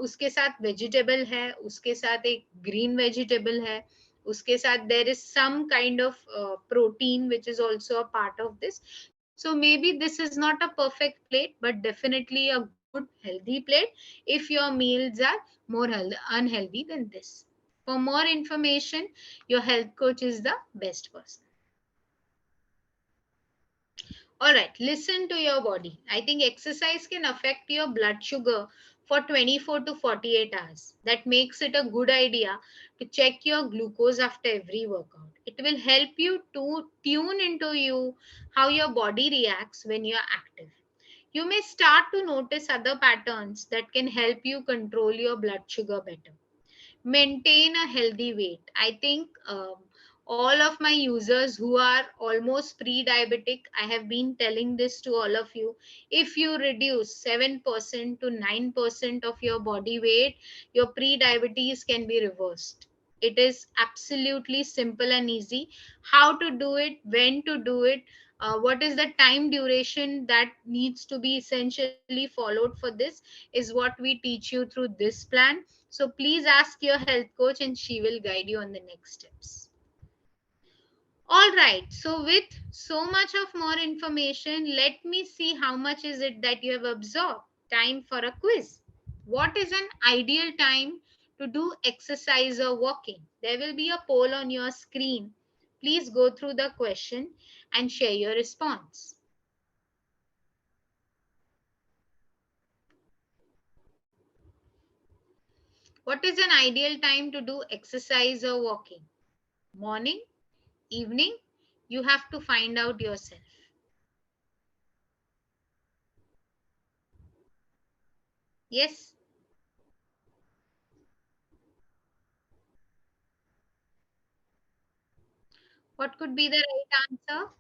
उसके साथ vegetable है, उसके साथ एक ग्रीन वेजिटेबल है, उसके साथ there is some kind of protein which is also a part of this. So maybe this is not a perfect plate, but definitely a good healthy plate if your meals are more unhealthy than this. For more information, your health coach is the best person. All right, listen to your body. I think exercise can affect your blood sugar for 24 to 48 hours. That makes it a good idea to check your glucose after every workout. It will help you to tune into how your body reacts when you're active. You may start to notice other patterns that can help you control your blood sugar better. Maintain a healthy weight. I think all of my users who are almost pre-diabetic, I have been telling this to all of you. If you reduce 7% to 9% of your body weight, your pre-diabetes can be reversed. It is absolutely simple and easy. How to do it, when to do it, what is the time duration that needs to be essentially followed for this, is what we teach you through this plan. So please ask your health coach and she will guide you on the next steps. All right. So with so much of more information, let me see how much is it that you have absorbed. Time for a quiz. What is an ideal time to do exercise or walking? There will be a poll on your screen. Please go through the question and share your response. What is an ideal time to do exercise or walking? Morning, evening? You have to find out yourself. Yes? What could be the right answer?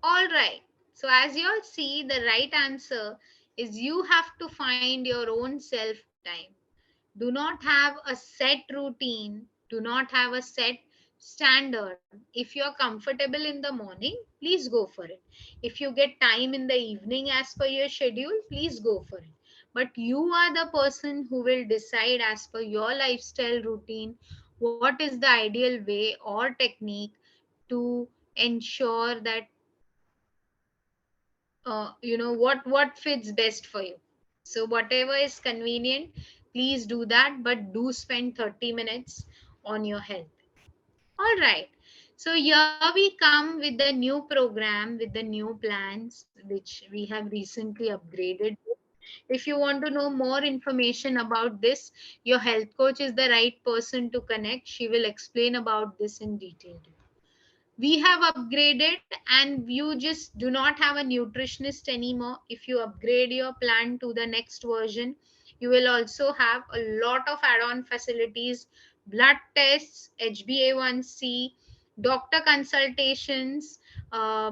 All right. So, as you all see, the right answer is you have to find your own self time. Do not have a set routine, do not have a set standard. If you're comfortable in the morning, please go for it. If you get time in the evening as per your schedule, please go for it. But you are the person who will decide as per your lifestyle routine what is the ideal way or technique to ensure that what fits best for you. So whatever is convenient, please do that, but do spend 30 minutes on your health. All right. So here we come with the new program with the new plans which we have recently upgraded. If you want to know more information about this, your health coach is the right person to connect. She will explain about this in detail. We have upgraded, and you just do not have a nutritionist anymore. If you upgrade your plan to the next version, you will also have a lot of add-on facilities: blood tests, HbA1c, doctor consultations, uh,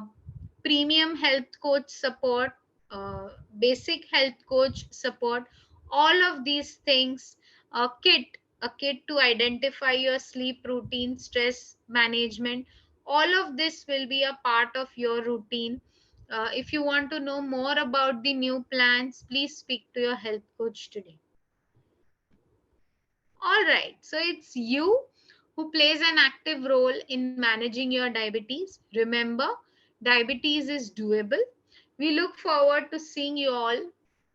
premium health coach support, uh, basic health coach support, all of these things, a kit to identify your sleep routine, stress management. All of this will be a part of your routine. If you want to know more about the new plans, please speak to your health coach today. All right, so it's you who plays an active role in managing your diabetes. Remember, diabetes is doable. We look forward to seeing you all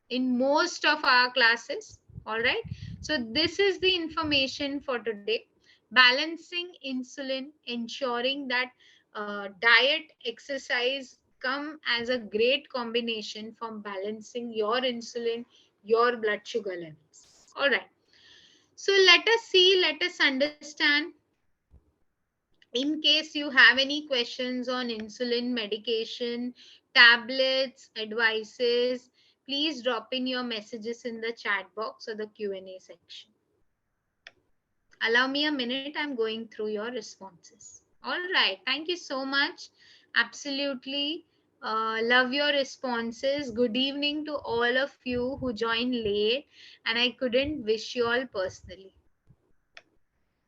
in most of our classes. All right, so this is the information for today. Balancing insulin, ensuring that diet, exercise come as a great combination from balancing your insulin, your blood sugar levels. All right, so let us see, let us understand. In case you have any questions on insulin, medication, tablets, advices, please drop in your messages in the chat box or the Q&A section. Allow me a minute, I'm going through your responses. All right, thank you so much. Absolutely love your responses. Good evening to all of you who joined late, and I couldn't wish you all personally.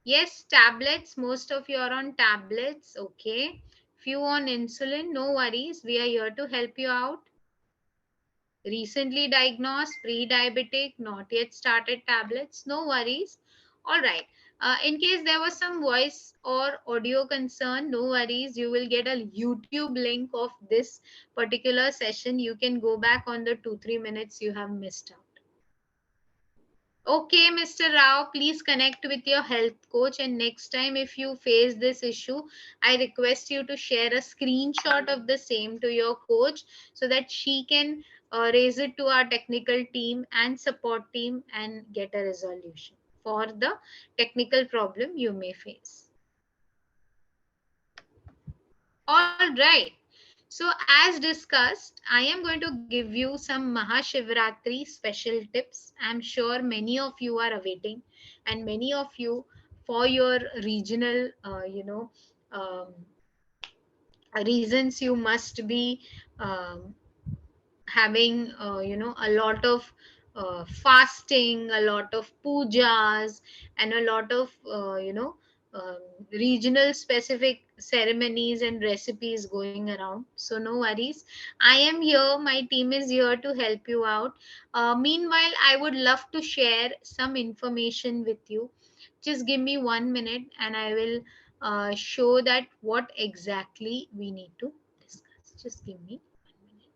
Yes, tablets. Most of you are on tablets. Okay. Few on insulin. No worries. We are here to help you out. Recently diagnosed, pre-diabetic, not yet started tablets. No worries. All right. In case there was some voice or audio concern, no worries. You will get a YouTube link of this particular session. You can go back on the 2-3 minutes you have missed out. Okay, Mr. Rao, please connect with your health coach. And next time, if you face this issue, I request you to share a screenshot of the same to your coach so that she can raise it to our technical team and support team and get a resolution for the technical problem you may face. All right. So as discussed, I am going to give you some Mahashivratri special tips. I'm sure many of you are awaiting, and many of you for your regional, um, reasons, you must be um, having, a lot of fasting, a lot of pujas, and a lot of um, regional specific ceremonies and recipes going around. So no worries, I am here, my team is here to help you out. Meanwhile, I would love to share some information with you. Just give me 1 minute and I will show that what exactly we need to discuss. Just give me 1 minute.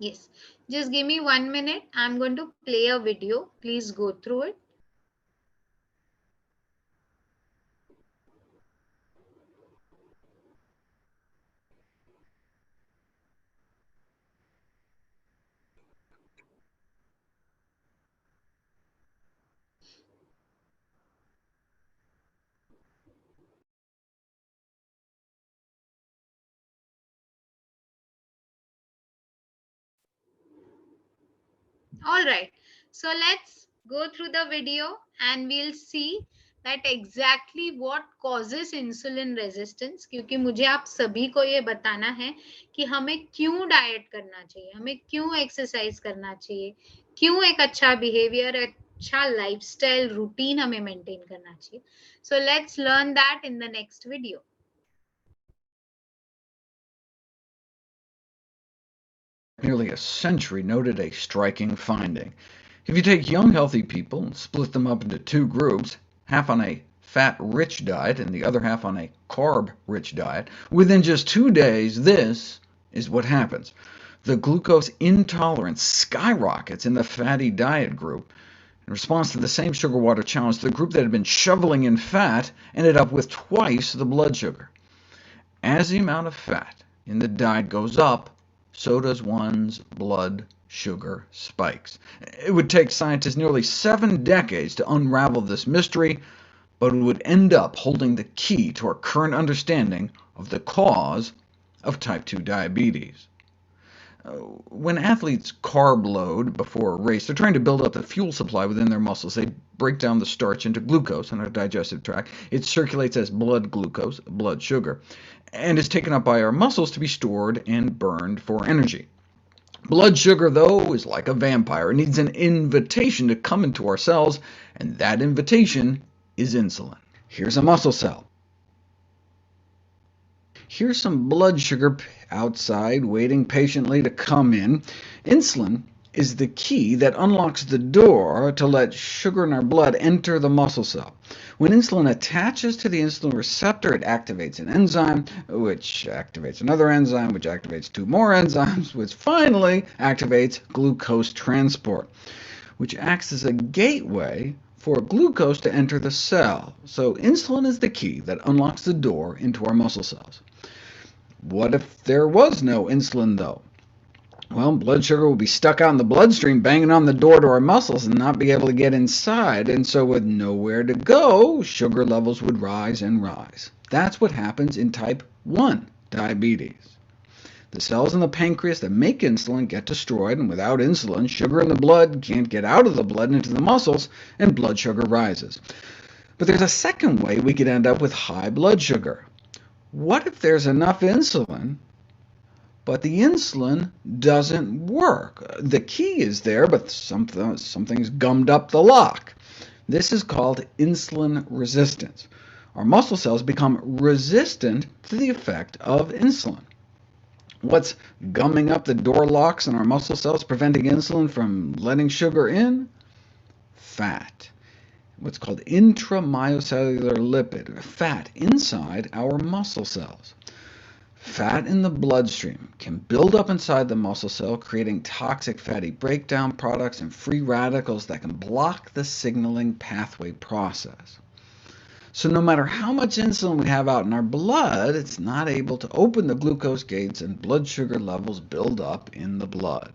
Yes, just give me 1 minute. I'm going to play a video. Please go through it. All right. So let's go through the video and we'll see that exactly what causes insulin resistance. क्योंकि मुझे आप सभी को ये बताना है कि हमें क्यों डाइट करना चाहिए, हमें क्यों एक्सरसाइज करना चाहिए, क्यों एक अच्छा बिहेवियर, अच्छा लाइफस्टाइल रूटीन हमें मेंटेन करना चाहिए. So let's learn that in the next video. Nearly a century noted a striking finding. If you take young healthy people and split them up into two groups, half on a fat-rich diet and the other half on a carb-rich diet, within just 2 days, this is what happens. The glucose intolerance skyrockets in the fatty diet group. In response to the same sugar-water challenge, the group that had been shoveling in fat ended up with twice the blood sugar. As the amount of fat in the diet goes up, so does one's blood sugar spikes. It would take scientists nearly 7 decades to unravel this mystery, but it would end up holding the key to our current understanding of the cause of type 2 diabetes. When athletes carb load before a race, they're trying to build up the fuel supply within their muscles. They break down the starch into glucose in our digestive tract. It circulates as blood glucose, blood sugar, and is taken up by our muscles to be stored and burned for energy. Blood sugar, though, is like a vampire. It needs an invitation to come into our cells, and that invitation is insulin. Here's a muscle cell. Here's some blood sugar outside, waiting patiently to come in. Insulin is the key that unlocks the door to let sugar in our blood enter the muscle cell. When insulin attaches to the insulin receptor, it activates an enzyme, which activates another enzyme, which activates 2 more enzymes, which finally activates glucose transport, which acts as a gateway for glucose to enter the cell. So insulin is the key that unlocks the door into our muscle cells. What if there was no insulin, though? Well, blood sugar would be stuck out in the bloodstream, banging on the door to our muscles and not be able to get inside, and so with nowhere to go, sugar levels would rise and rise. That's what happens in type 1 diabetes. The cells in the pancreas that make insulin get destroyed, and without insulin, sugar in the blood can't get out of the blood into the muscles, and blood sugar rises. But there's a second way we could end up with high blood sugar. What if there's enough insulin, but the insulin doesn't work? The key is there, but something's gummed up the lock. This is called insulin resistance. Our muscle cells become resistant to the effect of insulin. What's gumming up the door locks in our muscle cells, preventing insulin from letting sugar in? Fat. What's called intramyocellular lipid, fat inside our muscle cells. Fat in the bloodstream can build up inside the muscle cell, creating toxic fatty breakdown products and free radicals that can block the signaling pathway process. So no matter how much insulin we have out in our blood, it's not able to open the glucose gates, and blood sugar levels build up in the blood.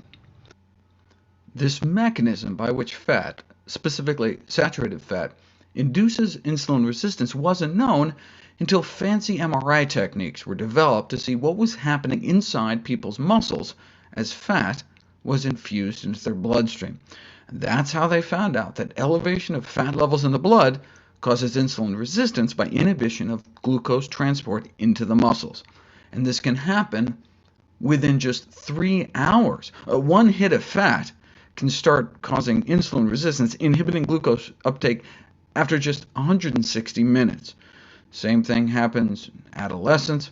This mechanism by which fat, specifically saturated fat, induces insulin resistance wasn't known until fancy MRI techniques were developed to see what was happening inside people's muscles as fat was infused into their bloodstream. And that's how they found out that elevation of fat levels in the blood causes insulin resistance by inhibition of glucose transport into the muscles. And this can happen within just 3 hours. One hit of fat can start causing insulin resistance, inhibiting glucose uptake after just 160 minutes. Same thing happens in adolescents.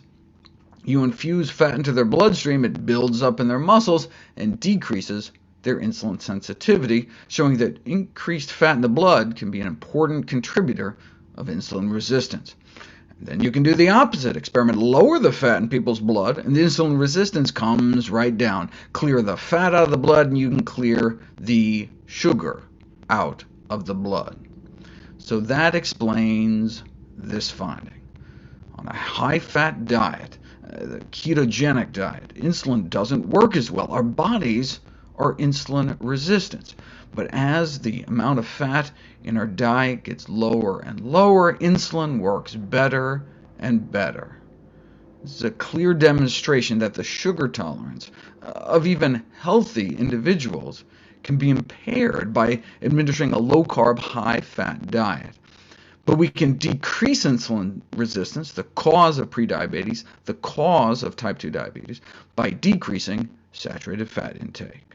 You infuse fat into their bloodstream, it builds up in their muscles and decreases their insulin sensitivity, showing that increased fat in the blood can be an important contributor of insulin resistance. And then you can do the opposite experiment. Lower the fat in people's blood, and the insulin resistance comes right down. Clear the fat out of the blood, and you can clear the sugar out of the blood. So that explains this finding. On a high-fat diet, the ketogenic diet, insulin doesn't work as well. Our bodies are insulin resistant. But as the amount of fat in our diet gets lower and lower, insulin works better and better. This is a clear demonstration that the sugar tolerance of even healthy individuals can be impaired by administering a low-carb, high-fat diet. But we can decrease insulin resistance, the cause of prediabetes, the cause of type 2 diabetes, by decreasing saturated fat intake.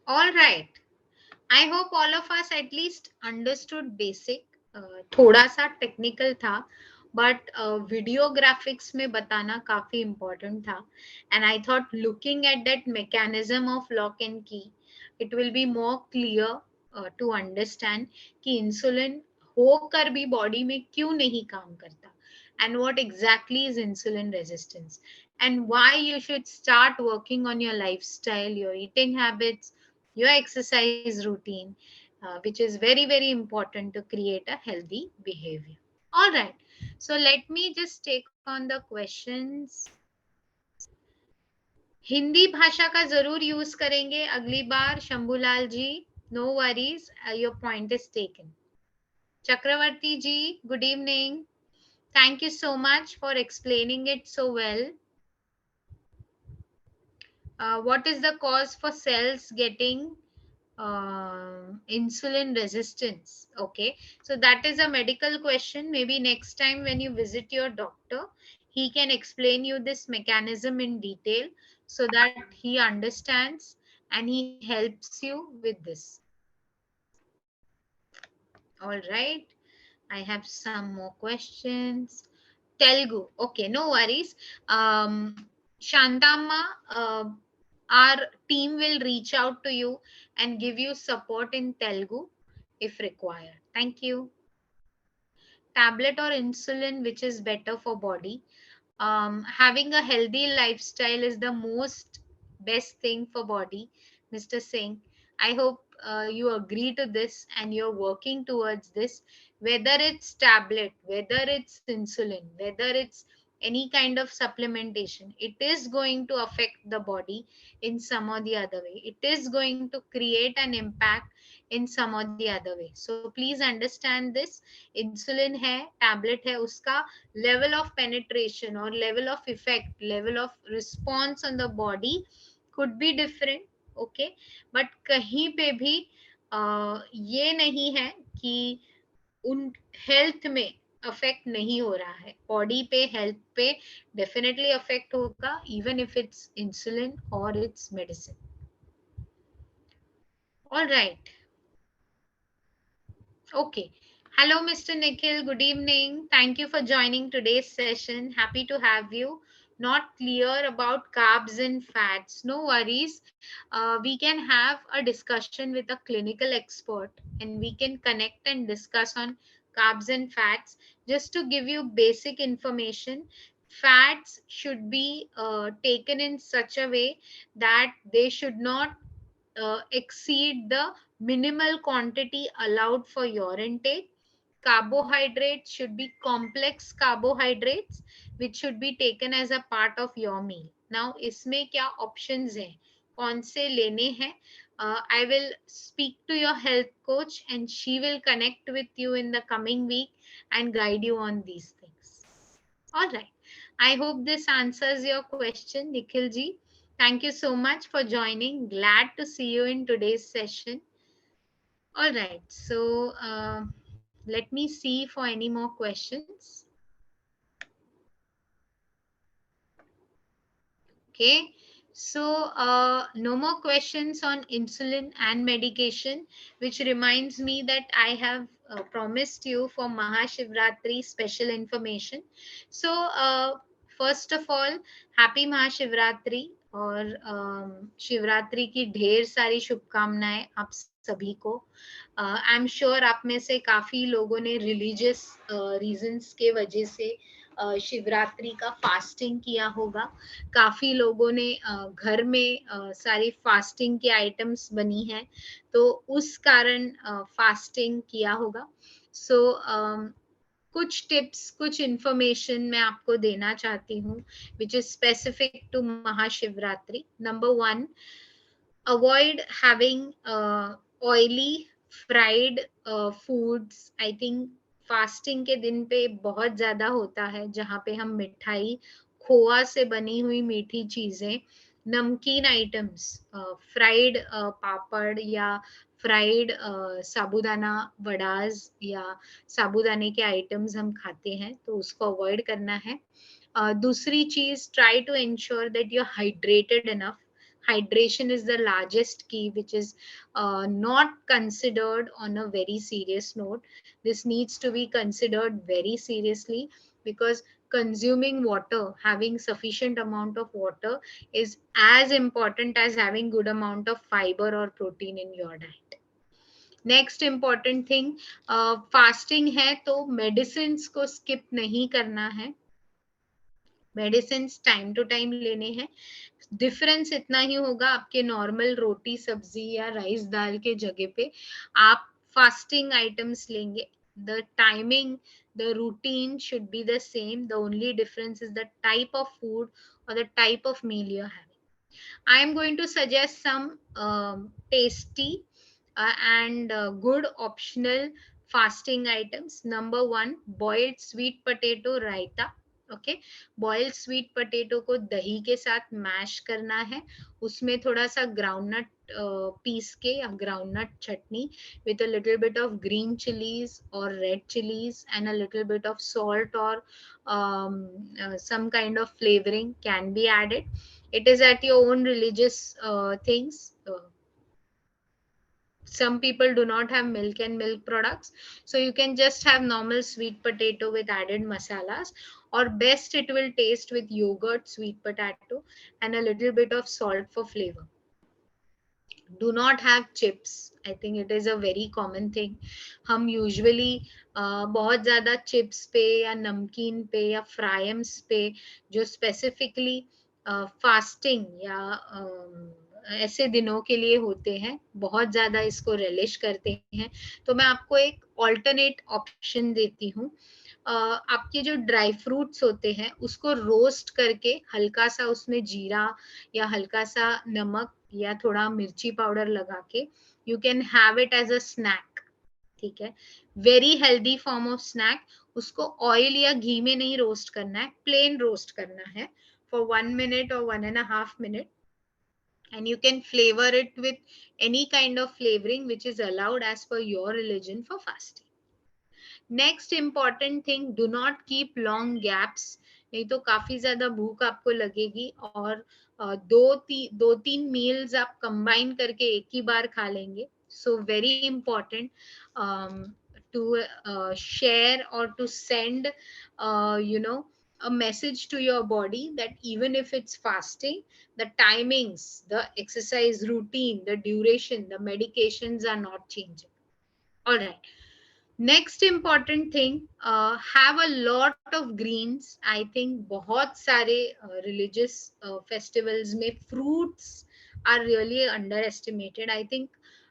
All right. I hope all of us at least understood basic. थोड़ा सा technical था, but video graphics में बताना काफी important था, and I thought looking at that mechanism of lock and key it will be more clear to understand कि insulin होकर भी बॉडी में क्यों नहीं काम करता, and what exactly is insulin resistance, and why you should start working on your lifestyle, your eating habits, your exercise routine, which is very, very important to create a healthy behavior. All right. So let me just take on the questions. Hindi भाषा का जरूर use करेंगे अगली बार Shambhulal ji. No worries, your point is taken. Chakravarti ji, good evening. Thank you so much for explaining it so well. What is the cause for cells getting insulin resistance? Okay, so that is a medical question. Maybe next time when you visit your doctor, he can explain you this mechanism in detail so that he understands and he helps you with this. All right, I have some more questions. Telugu. Okay, no worries. Shantama, our team will reach out to you and give you support in Telugu if required. Thank you. Tablet or insulin, which is better for body? Having a healthy lifestyle is the most best thing for body, Mr. Singh. I hope you agree to this and you're working towards this. Whether it's tablet, whether it's insulin, whether it's any kind of supplementation, it is going to affect the body in some or the other way. It is going to create an impact in some or the other way. So please understand this. Insulin है, tablet है, उसका level of penetration or level of effect, level of response on the body could be different. Okay, but कहीं पे भी ये नहीं है कि उन हेल्थ में अफेक्ट नहीं हो रहा है. बॉडी पे, हेल्थ पे डेफिनेटली अफेक्ट होगा, इवन इफ इट्स इंसुलिन और it's medicine. All right. Okay. Hello, Mr. Nikhil. Good evening. Thank you for joining today's session. Happy to have you. Not clear about carbs and fats. No worries. We can have a discussion with a clinical expert and we can connect and discuss on carbs and fats. Just to give you basic information, fats should be taken in such a way that they should not exceed the minimal quantity allowed for your intake. Carbohydrates should be complex carbohydrates, which should be taken as a part of your meal. Now, इसमें क्या options हैं? कौन से लेने हैं. I will speak to your health coach and she will connect with you in the coming week and guide you on these things. All right. I hope this answers your question, Nikhil ji. Thank you so much for joining. Glad to see you in today's session. All right. So let me see for any more questions. Okay. So no more questions on insulin and medication, which reminds me that I have promised you for Mahashivratri special information. So first of all, happy Mahashivratri और शिवरात्रि की ढेर सारी शुभकामनाएं आप सभी को. I am sure आप में से काफी लोगों ने रिलीजियस रीजंस के वजह से शिवरात्रि का फास्टिंग किया होगा. काफी लोगों ने घर में सारी फास्टिंग के आइटम्स बनी है तो उस कारण फास्टिंग किया होगा. सो कुछ टिप्स, कुछ इंफॉर्मेशन मैं आपको देना चाहती हूँ which is specific to Mahashivratri. Number 1, avoid having oily fried foods. I think fasting के दिन पे बहुत ज्यादा होता है जहाँ पे हम मिठाई, खोआ से बनी हुई मीठी चीजें, नमकीन आइटम्स, फ्राइड पापड़ या फ्राइड साबूदाना वड़ाज या साबूदाने के आइटम्स हम खाते हैं तो उसको अवॉइड करना है. दूसरी चीज, try to ensure that you are hydrated enough. Hydration is the largest key, which is not considered on a very serious note. This needs to be considered very seriously because consuming water, having sufficient amount of water is as important as having good amount of fiber or protein in your diet. Next important thing, fasting है तो medicine को skip नहीं करना है. Medicine time to time लेने हैं. Difference इतना ही होगा, आपके नॉर्मल रोटी सब्जी या राइस दाल के जगह पे आप फास्टिंग आइटम्स लेंगे. The timing, the routine should be the same. The only difference is the type of food और the type of meal you are having. I am going to suggest some tasty and good optional fasting items. Number 1, boiled sweet potato raita. Okay, boiled sweet potato को दही के साथ mash करना है. उसमें थोड़ा सा ग्राउंडनट पीस के या groundnut chutney with a little bit of green chilies or red chilies and a little bit of salt or some kind of flavoring can be added. It is at your own religious things. Some people do not have milk and milk products, so you can just have normal sweet potato with added masalas, or best it will taste with yogurt, sweet potato and a little bit of salt for flavor. Do not have chips. I think it is a very common thing. हम usually बहुत ज्यादा chips पे या नमकीन पे या फ्राइम्स पे जो स्पेसिफिकली फास्टिंग या ऐसे दिनों के लिए होते हैं, बहुत ज्यादा इसको रिलिश करते हैं. तो मैं आपको एक ऑल्टरनेट ऑप्शन देती हूँ. आपके जो ड्राई फ्रूट्स होते हैं उसको रोस्ट करके हल्का सा उसमें जीरा या हल्का सा नमक या थोड़ा मिर्ची पाउडर लगा के you can have it as a snack. ठीक है, very healthy form of snack. उसको ऑयल या घी में नहीं रोस्ट करना है, प्लेन रोस्ट करना है for 1 minute or 1.5 minute, and you can flavor it with any kind of flavoring which is allowed as per your religion for fasting. Next important thing, do not keep long gaps. नहीं तो काफी ज्यादा भूख आपको लगेगी और दो तीन मील्स आप कंबाइन करके एक ही बार खा लेंगे. So very important to share or to send a message to your body that even if it's fasting, the timings, the exercise routine, the duration, the medications are not changing. All right. Next important thing, have a lot of greens. I think बहुत सारे religious festivals में fruits are really underestimated. I think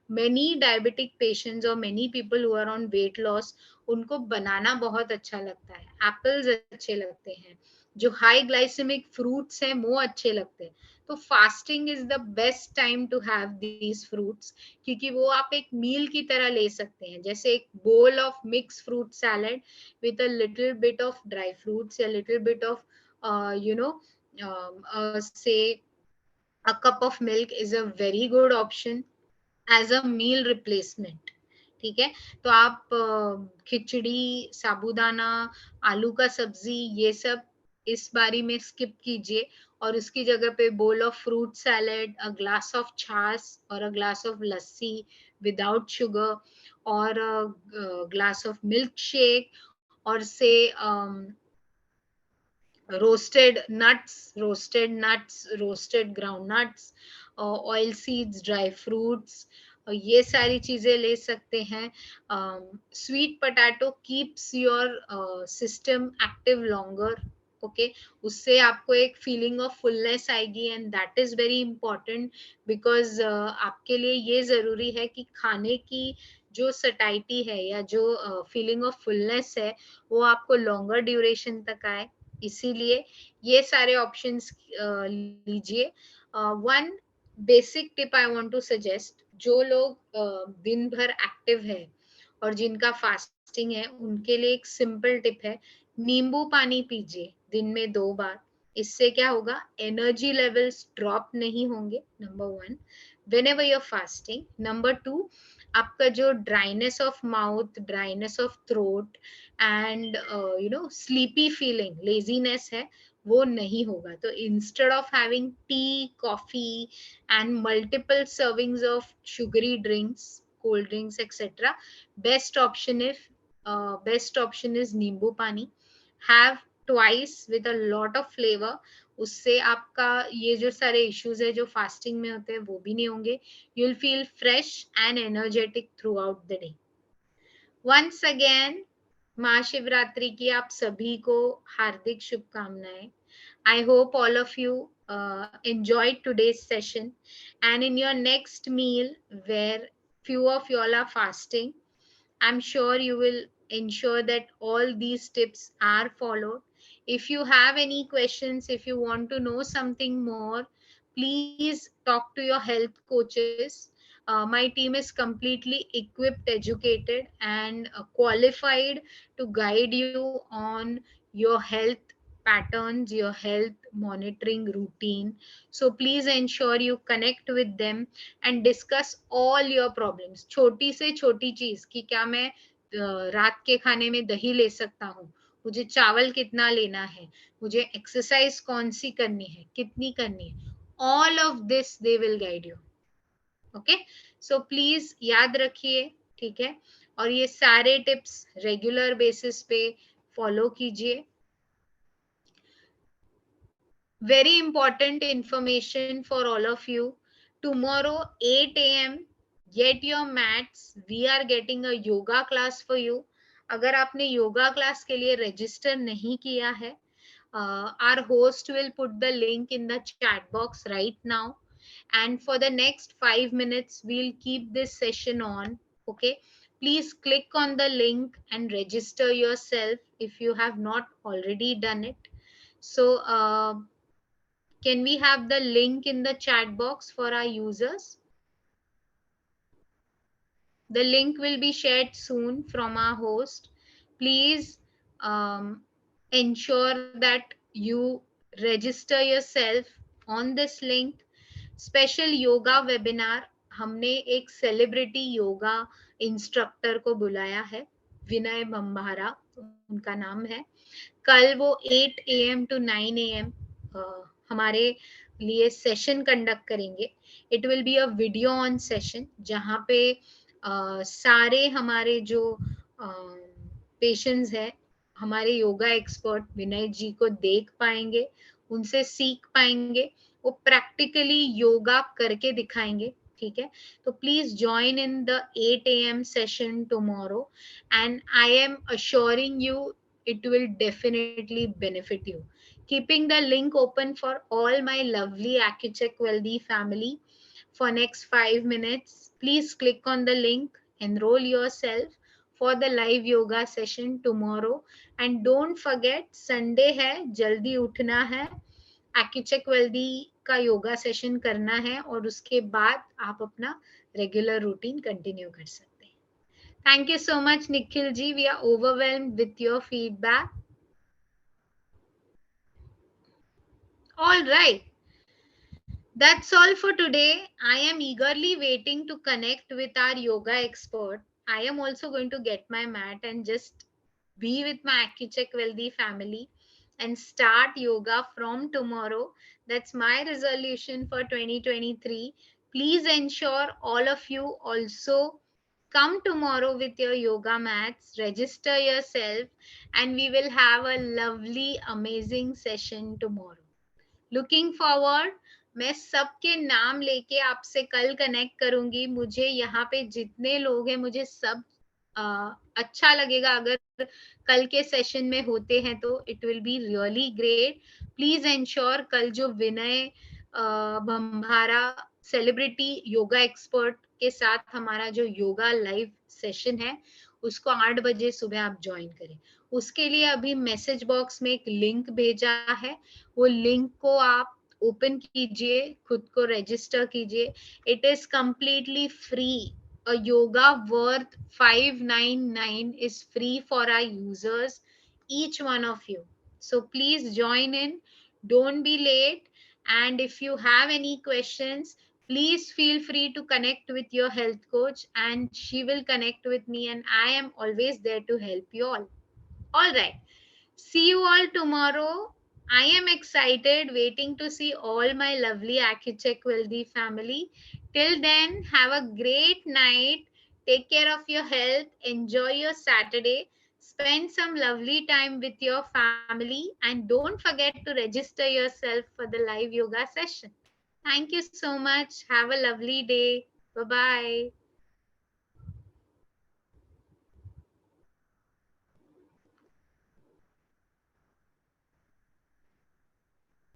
many diabetic patients or many people who are on weight loss, उनको बनाना बहुत अच्छा लगता है, apples अच्छे लगते हैं, जो हाई ग्लाइसेमिक फ्रूट्स हैं वो अच्छे लगते हैं। तो fasting is the best time to have these fruits, क्योंकि वो आप एक मील की तरह ले सकते हैं, जैसे एक bowl of mix fruit salad with a little bit of dry fruits, a little bit of say a cup of milk is a very good option as a meal replacement। ठीक है, तो आप खिचड़ी, साबूदाना, आलू का सब्जी, ये सब इस बारी में स्किप कीजिए, और उसकी जगह पे bowl of fruit salad, a glass of छाछ और a glass of lassi without sugar, और ग्लास ऑफ मिल्क शेक, और से roasted ground nuts, oil seeds, dry fruits, ये सारी चीजें ले सकते हैं। Sweet potato keeps your system active longer, okay, उससे आपको एक फीलिंग ऑफ फुलनेस आएगी, and that is very important, because आपके लिए ये जरूरी है कि खाने की जो सटाइटी है या जो फीलिंग ऑफ फुलनेस है वो आपको लॉन्गर ड्यूरेशन तक आए, इसीलिए ये सारे ऑप्शंस लीजिए। One basic tip I want to suggest, जो लोग दिन भर एक्टिव है और जिनका फास्टिंग है उनके लिए एक सिंपल टिप है, नींबू पानी पीजिए दिन में 2 बार। इससे क्या होगा, एनर्जी लेवल्स ड्रॉप नहीं होंगे, number 1, whenever you're fasting। Number 2, आपका जो dryness of mouth, dryness of throat and sleepy feeling, laziness है, वो नहीं होगा। तो instead of having T, coffee and multiple servings of sugary drinks, cold drinks etcetera, best option is best option is नींबू पानी। Have twice with a lot of flavour, उससे आपका ये जो सारे इश्यूज है जो फास्टिंग में होते हैं वो भी नहीं होंगे। You will feel fresh and energetic throughout the day. Once again Mahashivratri की आप सभी को हार्दिक शुभकामनाएं। I hope all of you enjoyed today's session, and in your next meal where few of you all are fasting, I'm sure you will ensure that all these tips are followed. If you have any questions, if you want to know something more, please talk to your health coaches. My team is completely equipped, educated, and qualified to guide you on your health patterns, your health monitoring routine. So please ensure you connect with them and discuss all your problems। छोटी से छोटी चीज कि क्या मैं रात के खाने में दही ले सकता हूँ, मुझे चावल कितना लेना है, मुझे एक्सरसाइज कौन सी करनी है, कितनी करनी है, all of this they will guide you। Okay, so please याद रखिए, ठीक है, और ये सारे टिप्स रेगुलर बेसिस पे फॉलो कीजिए। Very important information for all of you. Tomorrow 8 a.m. get your mats. We are getting a yoga class for you. अगर आपने योगा क्लास के लिए रजिस्टर नहीं किया है, our host will put the link in the chat box right now, and for the next 5 minutes we'll keep this session on, okay? Please click on the link and register yourself if you have not already done it. So can we have the link in the chat box for our users? The link will be shared soon from our host. Please ensure that you register yourself on this link. Special yoga webinar, हमने एक celebrity yoga instructor को बुलाया है, विनय बम्बारा उनका नाम है। कल वो 8 AM to 9 AM हमारे लिए सेशन कंडक्ट करेंगे। It will be a video on session, जहाँ पे सारे हमारे जो पेशेंट्स है, हमारे योगा एक्सपर्ट विनय जी को देख पाएंगे, उनसे सीख पाएंगे, वो प्रैक्टिकली योगा करके दिखाएंगे, ठीक है। तो please join in the 8 AM session tomorrow, and I am assuring you it will definitely benefit you. Keeping the link open for all my lovely AccuCheck Wellthy family for next 5 minutes. Please click on the link, enroll yourself for the live yoga session tomorrow. And don't forget, Sunday है, जल्दी उठना है, एक्यूचेक wealthy का yoga session करना है, और उसके बाद आप अपना रेगुलर रूटीन कंटिन्यू कर सकते हैं. Thank you so much, Nikhil ji. We are overwhelmed with your feedback. All right. That's all for today. I am eagerly waiting to connect with our yoga expert. I am also going to get my mat and just be with my AccuCheck Wealthy family and start yoga from tomorrow. That's my resolution for 2023. Please ensure all of you also come tomorrow with your yoga mats, register yourself, and we will have a lovely, amazing session tomorrow. Looking forward. मैं सबके नाम लेके आपसे कल connect करूंगी. मुझे यहाँ पे जितने लोग हैं, मुझे सब अच्छा लगेगा अगर कल के सेशन में होते हैं तो. It will be really great. Please ensure कल जो विनय भंभारा सेलिब्रिटी योगा एक्सपर्ट के साथ हमारा जो योगा लाइव सेशन है उसको 8 बजे सुबह आप ज्वाइन करें. उसके लिए अभी मैसेज बॉक्स में एक लिंक भेजा है. वो लिंक को आप ओपन कीजिए, खुद को रजिस्टर कीजिए. It is completely free. A yoga worth 599 is free for our users, each one of you. So please join in. Don't be late. And if you have any questions, please feel free to connect with your health coach and she will connect with me, and I am always there to help you all. All right. See you all tomorrow. I am excited, waiting to see all my lovely AccuCheck Wealthy family. Till then, have a great night. Take care of your health. Enjoy your Saturday. Spend some lovely time with your family. And don't forget to register yourself for the live yoga session. Thank you so much. Have a lovely day. Bye bye.